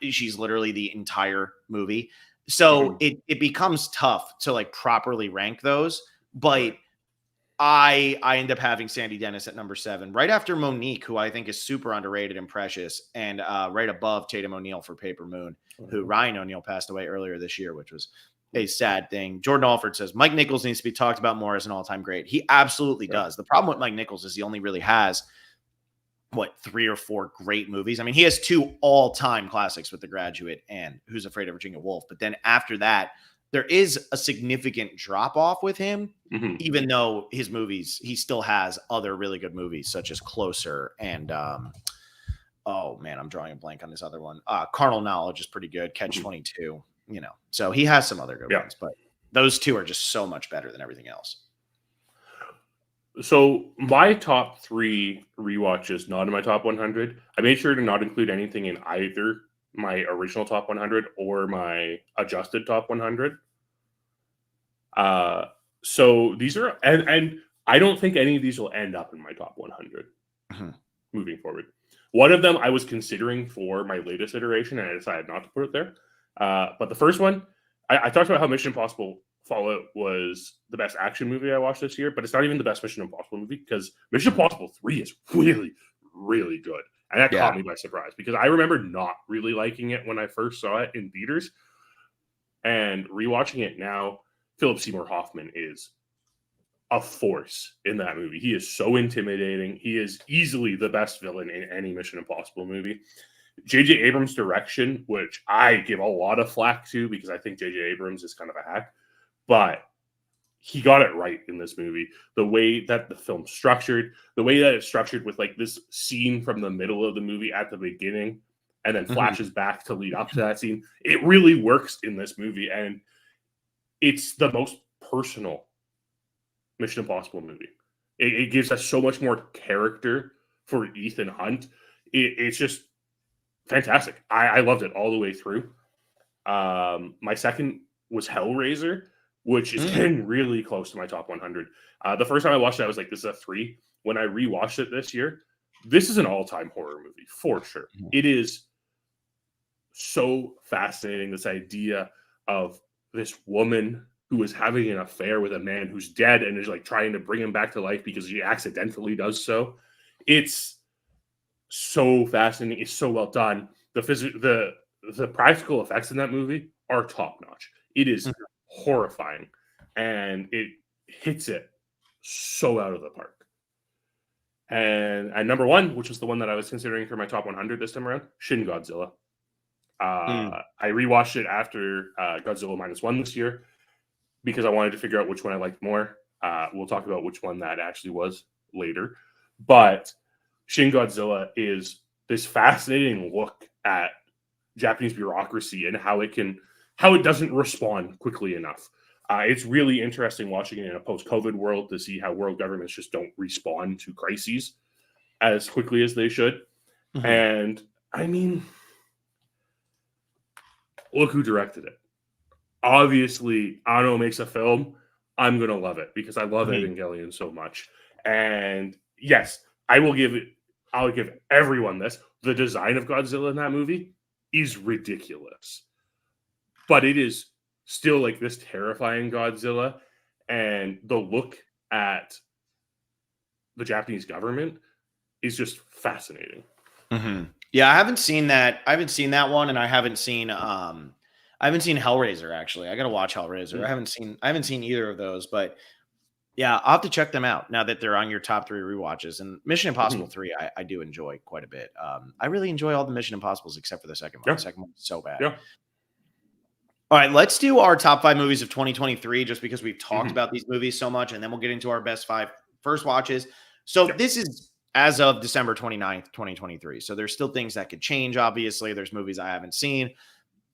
A: she's literally the entire movie. So it becomes tough to like properly rank those. But I end up having Sandy Dennis at number 7, right after Monique, who I think is super underrated and precious, and right above Tatum O'Neal for Paper Moon, who Ryan O'Neal passed away earlier this year, which was a sad thing. Jordan Alford says Mike Nichols needs to be talked about more as an all-time great. He absolutely does. The problem with Mike Nichols is he only really has 3 or 4 great movies. I mean, he has 2 all-time classics with The Graduate and Who's Afraid of Virginia Woolf. But then after that, there is a significant drop-off with him, even though his movies, he still has other really good movies, such as Closer and, oh man, I'm drawing a blank on this other one. Carnal Knowledge is pretty good. Catch 22, so he has some other good ones, but those 2 are just so much better than everything else.
B: So my top 3 rewatches, not in my top 100. I made sure to not include anything in either my original top 100 or my adjusted top 100. So these are, and I don't think any of these will end up in my top 100 moving forward. One of them I was considering for my latest iteration, and I decided not to put it there. But the first one, I talked about how Mission Impossible Fallout was the best action movie I watched this year, but it's not even the best Mission Impossible movie, because Mission Impossible 3 is really, really good. And that caught me by surprise, because I remember not really liking it when I first saw it in theaters. And rewatching it now, Philip Seymour Hoffman is a force in that movie. He is so intimidating. He is easily the best villain in any Mission Impossible movie. J.J. Abrams' direction, which I give a lot of flack to because I think J.J. Abrams is kind of a hack, but he got it right in this movie. The way that the film's structured, the way that it's structured with like this scene from the middle of the movie at the beginning and then flashes back to lead up to that scene, it really works in this movie. And it's the most personal Mission Impossible movie. It gives us so much more character for Ethan Hunt. It's just fantastic. I loved it all the way through. My second was Hellraiser, which is getting really close to my top 100. The first time I watched it, I was like, this is a 3. When I rewatched it this year, this is an all-time horror movie, for sure. It is so fascinating, this idea of this woman who is having an affair with a man who's dead and is like trying to bring him back to life because she accidentally does so. It's so fascinating. It's so well done. The practical effects in that movie are top notch. It is horrifying, and it hits it so out of the park. And at number 1, which was the one that I was considering for my top 100 this time around, Shin Godzilla. I rewatched it after Godzilla -1 this year because I wanted to figure out which one I liked more. We'll talk about which one that actually was later. But Shin Godzilla is this fascinating look at Japanese bureaucracy and how it doesn't respond quickly enough. It's really interesting watching it in a post-COVID world to see how world governments just don't respond to crises as quickly as they should. And I mean, look who directed it. Obviously, Anno makes a film. I'm going to love it because I love Evangelion so much. And yes, I'll give everyone this. The design of Godzilla in that movie is ridiculous. But it is still like this terrifying Godzilla. And the look at the Japanese government is just fascinating.
A: Yeah, I haven't seen that. I haven't seen that one, and I haven't seen Hellraiser, actually. I gotta watch Hellraiser. I haven't seen either of those, but yeah, I'll have to check them out now that they're on your top 3 rewatches. And Mission Impossible 3, I do enjoy quite a bit. I really enjoy all the Mission Impossibles except for the second one. The second one was so bad. All right, let's do our top 5 movies of 2023, just because we've talked about these movies so much, and then we'll get into our best 5 first watches. So this is as of December 29th, 2023. So there's still things that could change, obviously. There's movies I haven't seen.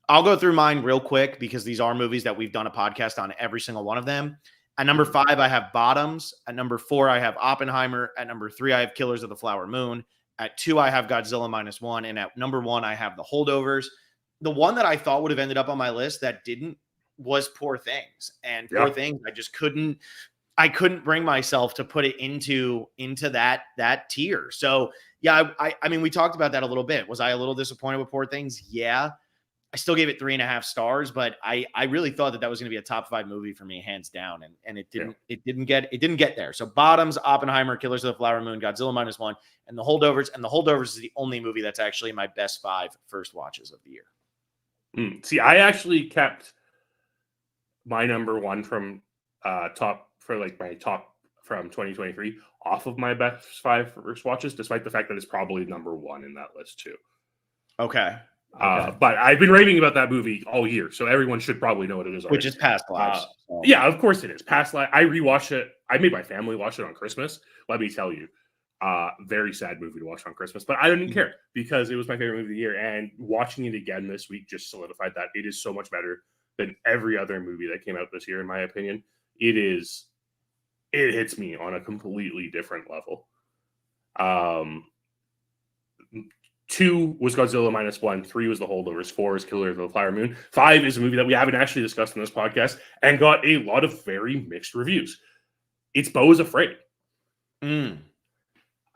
A: I'll go through mine real quick because these are movies that we've done a podcast on every single one of them. At number 5, I have Bottoms. At number 4, I have Oppenheimer. At number 3, I have Killers of the Flower Moon. At 2, I have Godzilla -1. And at number 1, I have The Holdovers. The one that I thought would have ended up on my list that didn't was Poor Things. And Poor Things, I just couldn't bring myself to put it into that tier. So yeah, I mean, we talked about that a little bit. Was I a little disappointed with Poor Things? Yeah. I still gave it 3.5 stars, but I really thought that was going to be a top 5 movie for me, hands down. And it didn't get there. So Bottoms, Oppenheimer, Killers of the Flower Moon, Godzilla -1, and The Holdovers. And The Holdovers is the only movie that's actually my best 5 first watches of the year.
B: See, I actually kept my number 1 from my top from 2023 off of my best 5 first watches, despite the fact that it's probably number 1 in that list too.
A: Okay.
B: But I've been raving about that movie all year, so everyone should probably know what it is already.
A: Which is Past Lives.
B: Yeah, of course it is. Past Lives. I rewatched it. I made my family watch it on Christmas. Let me tell you. Very sad movie to watch on Christmas, but I didn't care because it was my favorite movie of the year. And watching it again this week just solidified that it is so much better than every other movie that came out this year, in my opinion. It hits me on a completely different level. 2 was Godzilla -1, 3 was The Holdovers, 4 is Killers of the Flower Moon, 5 is a movie that we haven't actually discussed in this podcast and got a lot of very mixed reviews. It's Beau is Afraid.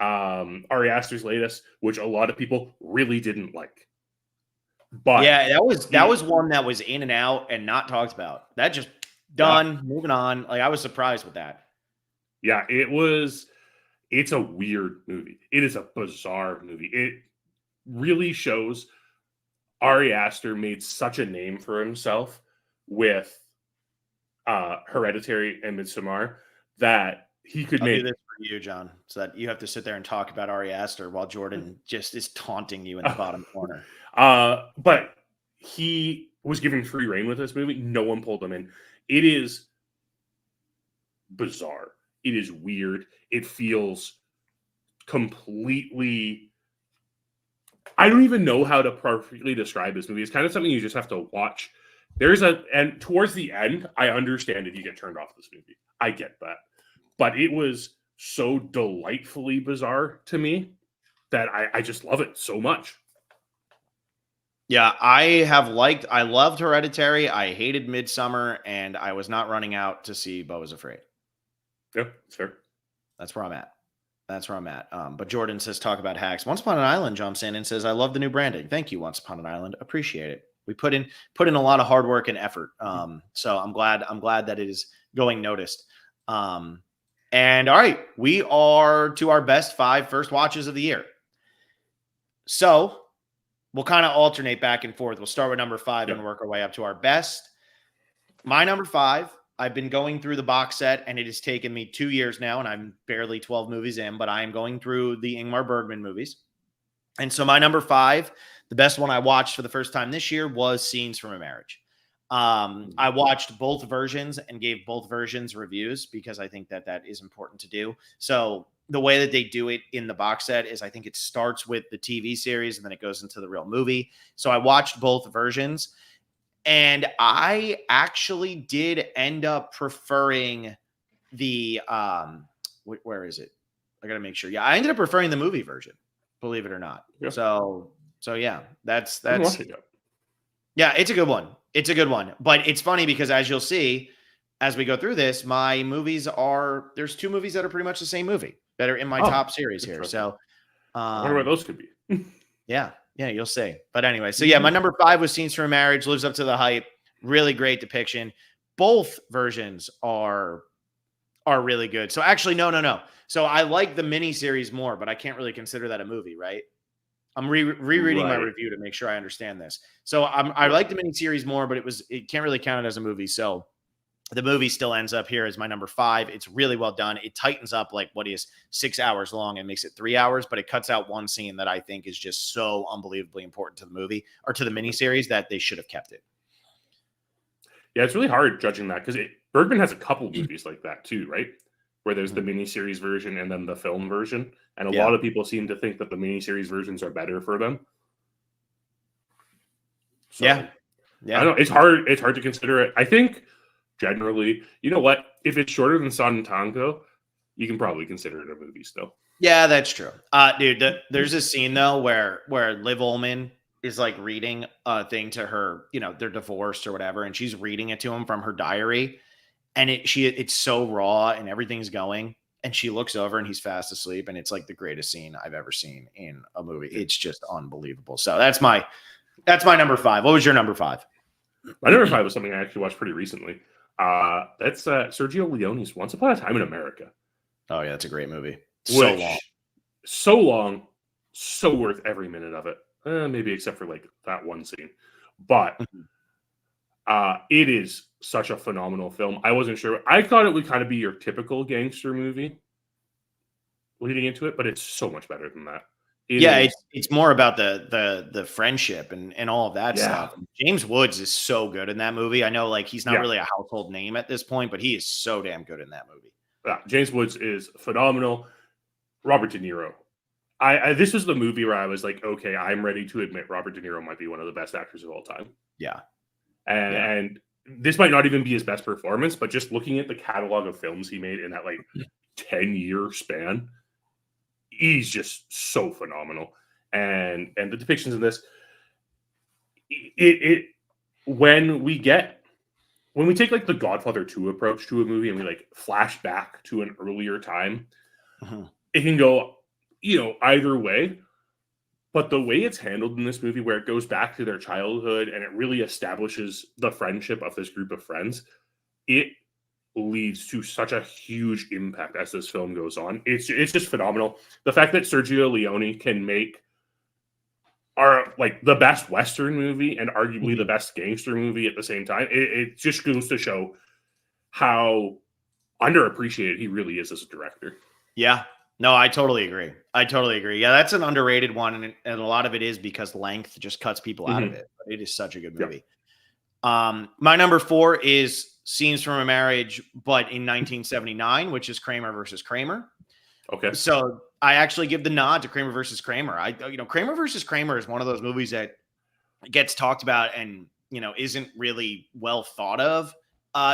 B: Ari Aster's latest, which a lot of people really didn't like. But
A: yeah, that was one that was in and out and not talked about. That just done, moving on. Like, I was surprised with that.
B: Yeah, it's a weird movie. It is a bizarre movie. It really shows Ari Aster made such a name for himself with Hereditary and Midsommar that he could make
A: for you, John, so that you have to sit there and talk about Ari Aster while Jordan just is taunting you in the bottom corner.
B: But he was given free reign with this movie. No one pulled him in. It is bizarre. It is weird. It feels completely. I don't even know how to perfectly describe this movie. It's kind of something you just have to watch. And towards the end, I understand if you get turned off this movie. I get that. But it was so delightfully bizarre to me that I just love it so much.
A: Yeah, I loved Hereditary. I hated Midsummer, and I was not running out to see Beau is Afraid.
B: Yeah, that's fair.
A: That's where I'm at. But Jordan says, talk about hacks. Once Upon an Island jumps in and says, I love the new branding. Thank you, Once Upon an Island. Appreciate it. We put in a lot of hard work and effort. So I'm glad that it is going noticed. And all right, we are to our best 5 first watches of the year. So we'll kind of alternate back and forth. We'll start with number 5 and work our way up to our best. My number 5, I've been going through the box set, and it has taken me 2 years now, and I'm barely 12 movies in, but I am going through the Ingmar Bergman movies. And so my number 5, the best one I watched for the first time this year, was Scenes from a Marriage. I watched both versions and gave both versions reviews because I think that is important to do. So the way that they do it in the box set is I think it starts with the TV series and then it goes into the real movie. So I watched both versions, and I actually did end up preferring the where is it? I got to make sure. Yeah, I ended up preferring the movie version, believe it or not. Yeah. So yeah, that's yeah, it's a good one. It's a good one. But it's funny because as you'll see, as we go through this, my movies there's 2 movies that are pretty much the same movie that are in my top series here. So
B: I wonder what those could be.
A: Yeah, you'll see. But anyway, so yeah, my number 5 was Scenes from a Marriage, lives up to the hype. Really great depiction. Both versions are really good. So actually, no. So I like the miniseries more, but I can't really consider that a movie, right? I'm rereading my review to make sure I understand this. So I like the miniseries more, but it can't really count it as a movie. So the movie still ends up here as my number 5. It's really well done. It tightens up like what is 6 hours long and makes it 3 hours, but it cuts out one scene that I think is just so unbelievably important to the movie or to the miniseries that they should have kept it.
B: Yeah, it's really hard judging that because Bergman has a couple movies like that too, right? Where there's the miniseries version and then the film version. And a lot of people seem to think that the miniseries versions are better for them. So, yeah. I don't know. It's hard to consider it. I think generally, you know what? If it's shorter than Son and Tango, you can probably consider it a movie still.
A: Yeah, that's true. Dude, there's a scene though where Liv Ullmann is like reading a thing to her, they're divorced or whatever, and she's reading it to him from her diary. And it's so raw and everything's going, and she looks over and he's fast asleep, and it's like the greatest scene I've ever seen in a movie. It's just unbelievable. So that's my number 5. What was your number 5?
B: My number 5 was something I actually watched pretty recently. That's Sergio Leone's Once Upon a Time in America.
A: Oh yeah, that's a great movie.
B: So long, so worth every minute of it. Maybe except for like that one scene, but it is such a phenomenal film. I wasn't sure. I thought it would kind of be your typical gangster movie leading into it, but it's so much better than that.
A: It's more about the friendship and all of that stuff. James Woods is so good in that movie. I know like he's not really a household name at this point, but he is so damn good in that movie.
B: James Woods is phenomenal. Robert De Niro. This was the movie where I was like, okay, I'm ready to admit Robert De Niro might be one of the best actors of all time.
A: Yeah.
B: And this might not even be his best performance, but just looking at the catalog of films he made in that like 10-year span, he's just so phenomenal. And the depictions in this, when we take like the Godfather 2 approach to a movie and we like flash back to an earlier time, it can go, either way. But the way it's handled in this movie, where it goes back to their childhood and it really establishes the friendship of this group of friends, it leads to such a huge impact as this film goes on. It's just phenomenal. The fact that Sergio Leone can make the best Western movie and arguably the best gangster movie at the same time, it just goes to show how underappreciated he really is as a director.
A: Yeah. No, I totally agree. Yeah, that's an underrated one, and a lot of it is because length just cuts people out of
B: Mm-hmm.
A: it. But it is such a good
B: Yeah.
A: movie. My number 4 is Scenes from a Marriage, but in 1979, which is Kramer versus Kramer.
B: Okay.
A: So I actually give the nod to Kramer versus Kramer. Kramer versus Kramer is one of those movies that gets talked about and isn't really well thought of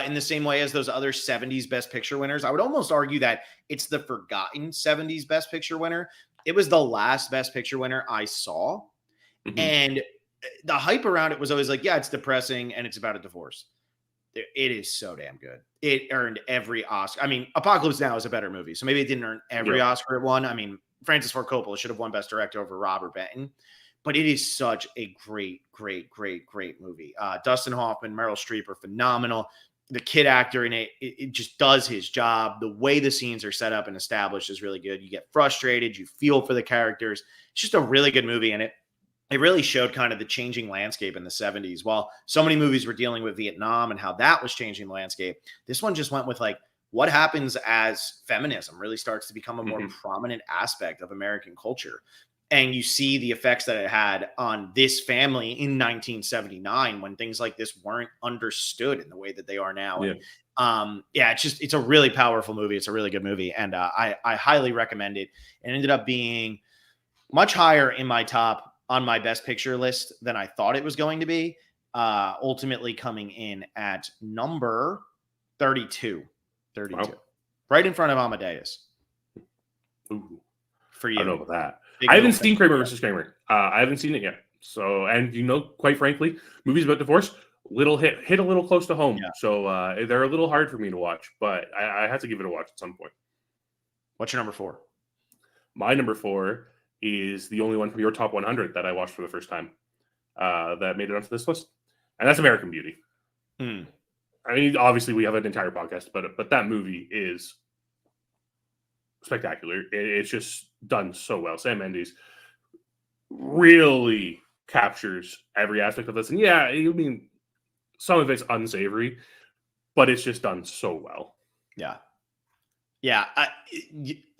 A: in the same way as those other 70s Best Picture winners. I would almost argue that it's the forgotten 70s Best Picture winner. It was the last Best Picture winner I saw,
B: Mm-hmm.
A: and the hype around it was always like, yeah, it's depressing and it's about a divorce. It is so damn good. It earned every Oscar. I mean, Apocalypse Now is a better movie, so maybe it didn't earn every
B: Yeah.
A: Oscar it won. I mean, Francis Ford Coppola should have won Best Director over Robert Benton, but it is such a great, great, great, great movie. Dustin Hoffman, Meryl Streep are phenomenal. The kid actor in it just does his job. The way the scenes are set up and established is really good. You get frustrated, you feel for the characters. It's just a really good movie, and it really showed kind of the changing landscape in the 70s. While so many movies were dealing with Vietnam and how that was changing the landscape, this one just went with like what happens as feminism really starts to become a more prominent aspect of American culture. And you see the effects that it had on this family in 1979 when things like this weren't understood in the way that they are now.
B: Yeah.
A: And it's a really powerful movie. It's a really good movie. And I highly recommend it. It ended up being much higher in my top on my Best Picture list than I thought it was going to be. Ultimately coming in at number 32. 32.
B: Wow.
A: Right in front of Amadeus.
B: Ooh.
A: For
B: I
A: you.
B: don't know about that.
A: Big
B: I haven't
A: little
B: seen
A: thing.
B: Kramer versus Kramer. I haven't seen it yet. So, and quite frankly, movies about divorce hit a little close to home.
A: Yeah.
B: So they're a little hard for me to watch, but I have to give it a watch at some point.
A: What's your number 4?
B: My number 4 is the only one from your top 100 that I watched for the first time that made it onto this list, and that's American Beauty. I mean, obviously, we have an entire podcast, but that movie is spectacular. It's just done so well. Sam Mendes really captures every aspect of this, and yeah, I mean, some of it's unsavory, but it's just done so well.
A: Yeah.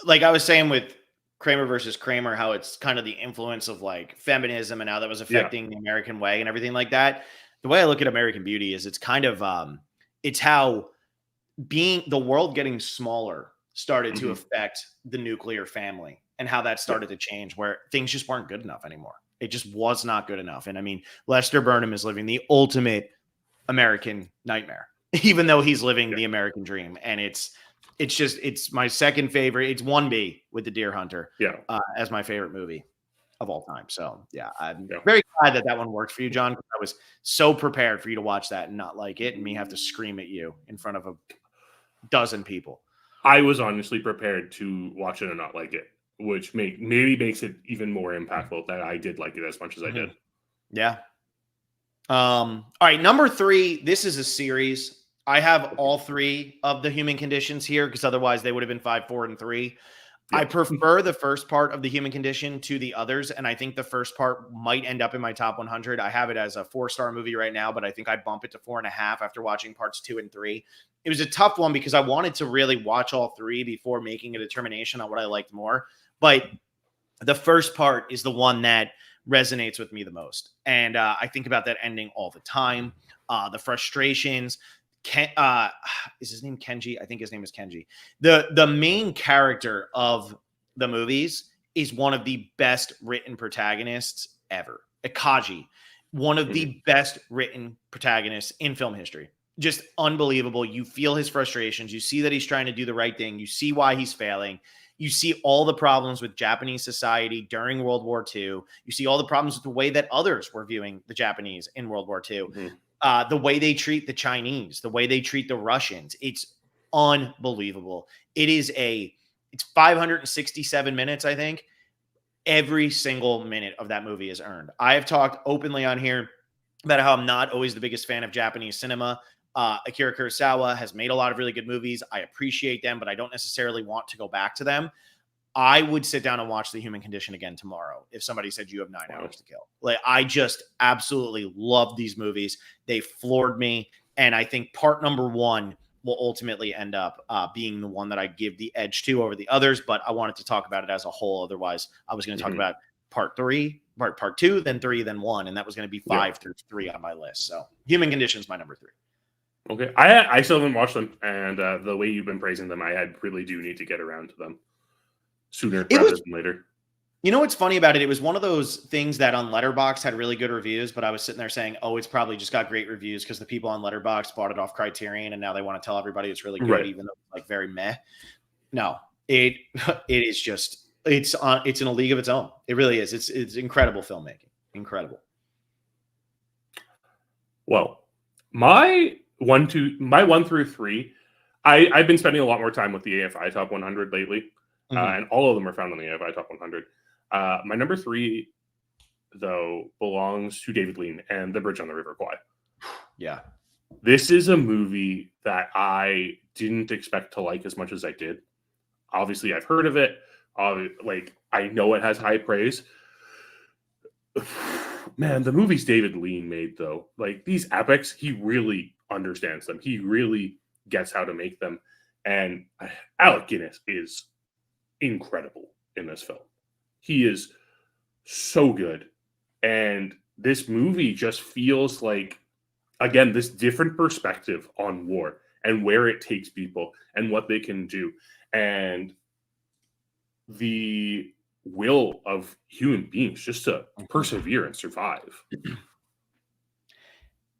A: Like I was saying with Kramer versus Kramer, how it's kind of the influence of like feminism and how that was affecting the American way and everything like that. The way I look at American Beauty is it's kind of it's how being the world getting smaller started to affect the nuclear family and how that started to change, where things just weren't good enough anymore. It just was not good enough. And I mean, Lester Burnham is living the ultimate American nightmare, even though he's living the American dream. And it's my second favorite. It's 1B with The Deer Hunter as my favorite movie of all time. So yeah, I'm very glad that one worked for you, John, because I was so prepared for you to watch that and not like it and me have to scream at you in front of a dozen people.
B: I was honestly prepared to watch it and not like it, which maybe makes it even more impactful that I did like it as much as I did.
A: Yeah. All right, number 3. This is a series. I have all 3 of the Human Conditions here because otherwise they would have been 5, 4, and 3. I prefer the first part of The Human Condition to the others, and I think the first part might end up in my top 100. I have it as a 4-star movie right now, but I think I bump it to 4.5 after watching parts 2 and 3. It was a tough one because I wanted to really watch all 3 before making a determination on what I liked more. But the first part is the one that resonates with me the most. And I think about that ending all the time. The frustrations. Is his name Kenji? I think his name is Kenji. The main character of the movies is one of the best written protagonists ever. Akaji, one of the best written protagonists in film history. Just unbelievable. You feel his frustrations. You see that he's trying to do the right thing. You see why he's failing. You see all the problems with Japanese society during World War II. You see all the problems with the way that others were viewing the Japanese in World War II. The way they treat the Chinese, the way they treat the Russians. It's unbelievable. It's 567 minutes, I think. Every single minute of that movie is earned. I have talked openly on here about how I'm not always the biggest fan of Japanese cinema. Akira Kurosawa has made a lot of really good movies. I appreciate them, but I don't necessarily want to go back to them. I would sit down and watch The Human Condition again tomorrow if somebody said you have 9 hours to kill. Like, I just absolutely love these movies. They floored me. And I think part number 1 will ultimately end up being the one that I give the edge to over the others. But I wanted to talk about it as a whole. Otherwise, I was going to talk about part two, then 3, then 1, and that was going to be 5 through 3 on my list. So Human Condition is my number 3.
B: Okay, I still haven't watched them, and the way you've been praising them, I really do need to get around to them sooner rather than later.
A: You know what's funny about it? It was one of those things that on Letterboxd had really good reviews, but I was sitting there saying, "Oh, it's probably just got great reviews because the people on Letterboxd bought it off Criterion, and now they want to tell everybody it's really good, even though it's like very meh." No, it is just it's in a league of its own. It really is. It's incredible filmmaking, incredible.
B: Well, my 1 through 3, I've been spending a lot more time with the AFI Top 100 lately, and all of them are found on the AFI Top 100. My number 3, though, belongs to David Lean and The Bridge on the River Kwai.
A: Yeah.
B: This is a movie that I didn't expect to like as much as I did. Obviously, I've heard of it. I know it has high praise. Man, the movies David Lean made, though, like these epics, he really understands them. He really gets how to make them. And Alec Guinness is incredible in this film. He is so good. And this movie just feels like, again, this different perspective on war and where it takes people and what they can do. And the will of human beings just to persevere and survive.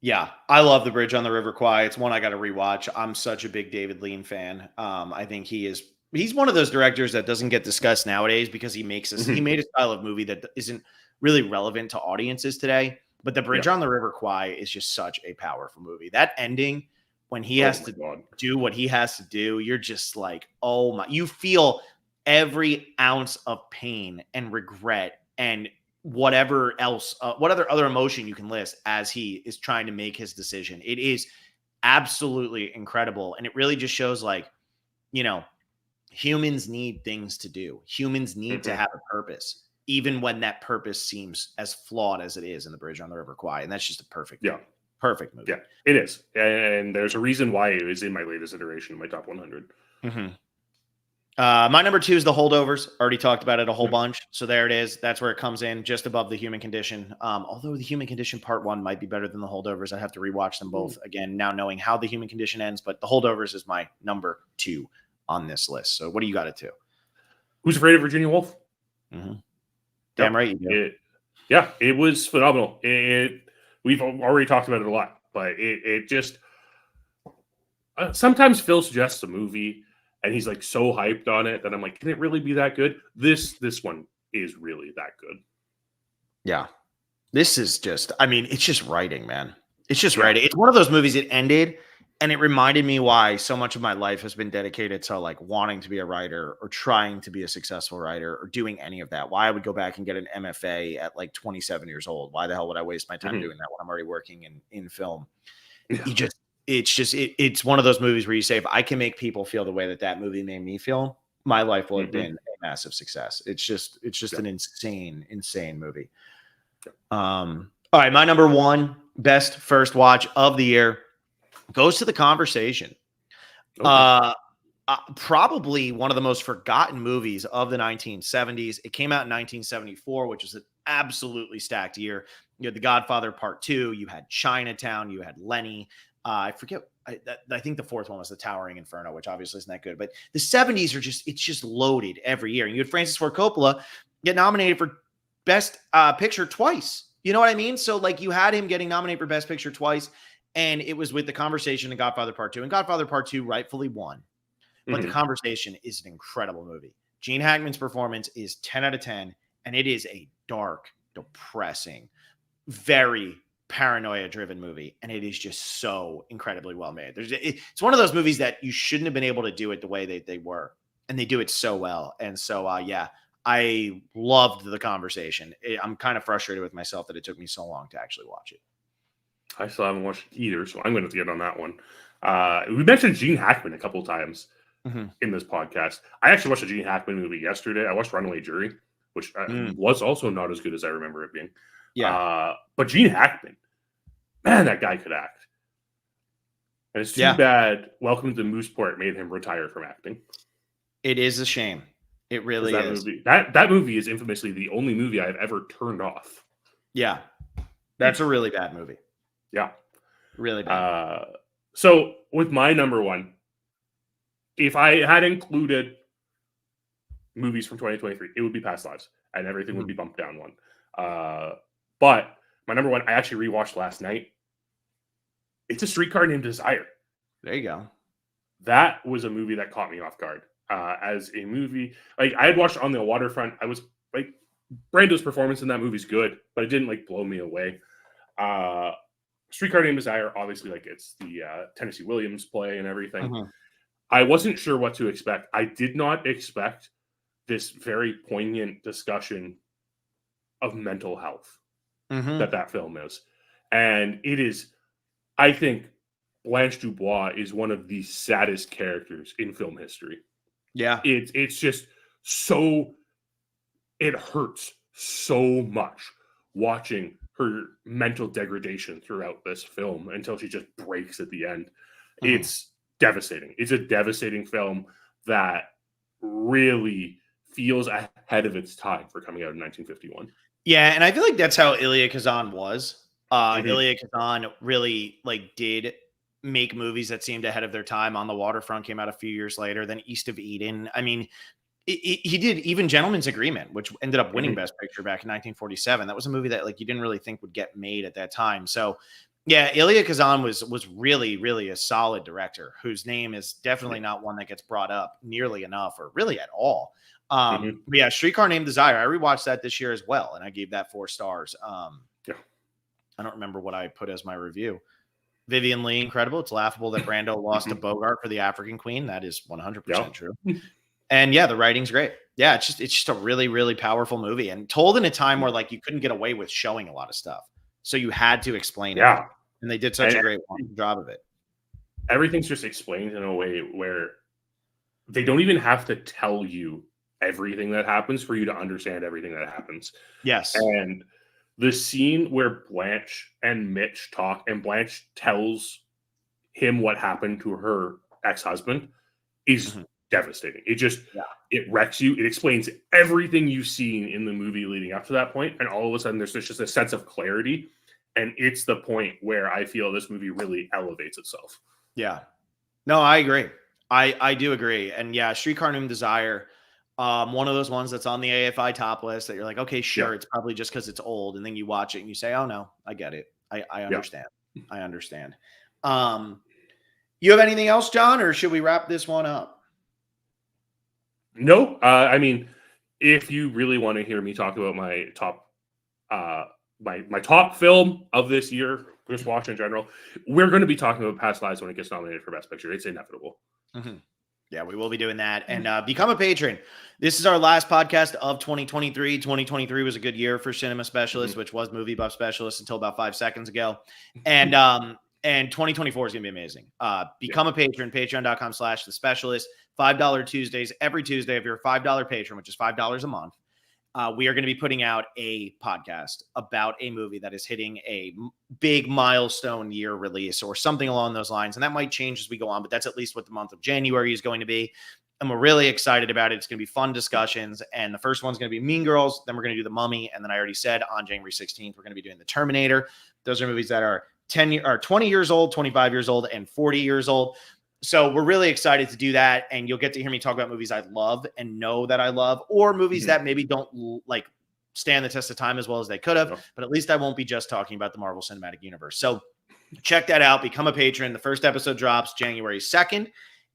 A: Yeah, I love The Bridge on the River Kwai. It's one I got to rewatch. I'm such a big David Lean fan. I think he's one of those directors that doesn't get discussed nowadays because he makes he made a style of movie that isn't really relevant to audiences today. But The Bridge on the River Kwai is just such a powerful movie. That ending, when he has to do what he has to do, you're just like, oh my, you feel every ounce of pain and regret and whatever else, what other emotion you can list as he is trying to make his decision. It is absolutely incredible. And it really just shows like, humans need things to do. Humans need to have a purpose, even when that purpose seems as flawed as it is in The Bridge on the River Kwai. And that's just a perfect movie. Perfect movie.
B: Yeah, it is. And there's a reason why it is in my latest iteration of my top 100.
A: My number 2 is The Holdovers. Already talked about it a whole bunch. So there it is. That's where it comes in, just above The Human Condition. Although The Human Condition Part 1 might be better than The Holdovers. I have to rewatch them both again, now knowing how The Human Condition ends. But The Holdovers is my number 2 on this list. So what do you got it to?
B: Who's Afraid of Virginia Woolf?
A: Damn right you
B: do. It was phenomenal. We've already talked about it a lot, but it just sometimes Phil suggests a movie and he's like so hyped on it that I'm like, can it really be that good? This one is really that good.
A: Yeah. This is just, it's just writing, man. It's just writing. It's one of those movies that ended and it reminded me why so much of my life has been dedicated to like wanting to be a writer or trying to be a successful writer or doing any of that. Why I would go back and get an MFA at like 27 years old. Why the hell would I waste my time doing that when I'm already working in film? It's one of those movies where you say, if I can make people feel the way that movie made me feel, my life will have been a massive success. It's just an insane movie. All right. My number 1 best first watch of the year goes to The Conversation. Probably one of the most forgotten movies of the 1970s. It came out in 1974, which was an absolutely stacked year. You had The Godfather Part 2. You had Chinatown. You had Lenny. I forget. I think the 4th one was The Towering Inferno, which obviously isn't that good. But the 70s it's just loaded every year. And you had Francis Ford Coppola get nominated for Best Picture twice. You know what I mean? So like you had him getting nominated for Best Picture twice. And it was with The Conversation and Godfather Part 2. And Godfather Part 2 rightfully won. But The Conversation is an incredible movie. Gene Hackman's performance is 10 out of 10. And it is a dark, depressing, very paranoia-driven movie. And it is just so incredibly well made. It's one of those movies that you shouldn't have been able to do it the way they were. And they do it so well. And so, I loved The Conversation. I'm kind of frustrated with myself that it took me so long to actually watch it.
B: I still haven't watched it either, so I'm going to get on that one. We mentioned Gene Hackman a couple of times in this podcast. I actually watched a Gene Hackman movie yesterday. I watched Runaway Jury, which was also not as good as I remember it being. But Gene Hackman, man, that guy could act. And it's too bad Welcome to Mooseport made him retire from acting.
A: It is a shame. It really is.
B: That movie is infamously the only movie I've ever turned off.
A: Yeah. That's a really bad movie.
B: Yeah.
A: Really bad.
B: So with my number one, if I had included movies from 2023, it would be Past Lives, and everything would be bumped down one. But my number one, I actually rewatched last night. It's A Streetcar Named Desire.
A: There you go.
B: That was a movie that caught me off guard. As a movie, like I had watched On the Waterfront. I was like, Brando's performance in that movie's good, but it didn't like blow me away. Streetcar Named Desire, obviously, like it's the Tennessee Williams play and everything. I wasn't sure what to expect. I did not expect this very poignant discussion of mental health that film is. And it is, I think, Blanche Dubois is one of the saddest characters in film history.
A: Yeah.
B: It's just so, it hurts so much watching her mental degradation throughout this film until she just breaks at the end. It's devastating. It's a devastating film that really feels ahead of its time for coming out in 1951.
A: Yeah, and I feel like that's how Elia Kazan was. Elia Kazan really did make movies that seemed ahead of their time. On the Waterfront came out a few years later. Then East of Eden. I mean, he did even Gentleman's Agreement, which ended up winning Best Picture back in 1947. That was a movie that you didn't really think would get made at that time. So yeah, Elia Kazan was really, really a solid director whose name is definitely not one that gets brought up nearly enough or really at all. But yeah, Streetcar Named Desire. I rewatched that this year as well, and I gave that 4 stars. I don't remember what I put as my review. Vivian Leigh, incredible. It's laughable that Brando lost to Bogart for the African Queen. That is 100% true. And yeah, the writing's great. Yeah, it's just a really, really powerful movie, and told in a time where you couldn't get away with showing a lot of stuff, so you had to explain it. And they did such a great job of it.
B: Everything's just explained in a way where they don't even have to tell you everything that happens for you to understand everything that happens.
A: Yes.
B: And the scene where Blanche and Mitch talk, and Blanche tells him what happened to her ex-husband, is devastating. It just, it wrecks you. It explains everything you've seen in the movie leading up to that point, and all of a sudden there's just a sense of clarity, and it's the point where I feel this movie really elevates itself.
A: Yeah. No, I agree. I do agree. And yeah, Streetcar Named Desire, one of those ones that's on the AFI top list that you're like, okay, sure, it's probably just because it's old, and then you watch it and you say, oh no, I get it. I understand. I understand. You have anything else, John, or should we wrap this one up?
B: No, I mean, if you really want to hear me talk about my top, my top film of this year, just watch in general, we're going to be talking about Past Lives when it gets nominated for Best Picture. It's inevitable.
A: Yeah, we will be doing that. And become a patron. This is our last podcast of 2023. 2023 was a good year for Cinema Specialists, which was Movie Buff Specialists until about 5 seconds ago. And 2024 is going to be amazing. Become a patron, patreon.com/The Specialist. $5 Tuesdays, every Tuesday. If you're a $5 patron, which is $5 a month, we are going to be putting out a podcast about a movie that is hitting a big milestone year release or something along those lines. And that might change as we go on, but that's at least what the month of January is going to be. And we're really excited about it. It's going to be fun discussions. And the first one's going to be Mean Girls. Then we're going to do The Mummy. And then I already said on January 16th, we're going to be doing The Terminator. Those are movies that are 20 years old, 25 years old, and 40 years old. So we're really excited to do that, and you'll get to hear me talk about movies I love and know that I love, or movies that maybe don't stand the test of time as well as they could have, but at least I won't be just talking about the Marvel Cinematic Universe. So check that out. Become a patron. The first episode drops January 2nd.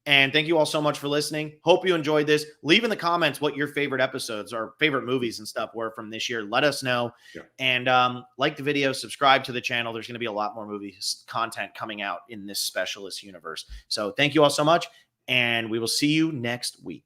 A: And thank you all so much for listening. Hope you enjoyed this. Leave in the comments what your favorite episodes or favorite movies and stuff were from this year. Let us know. And like the video, subscribe to the channel. There's going to be a lot more movie content coming out in this specialist universe. So thank you all so much, and we will see you next week.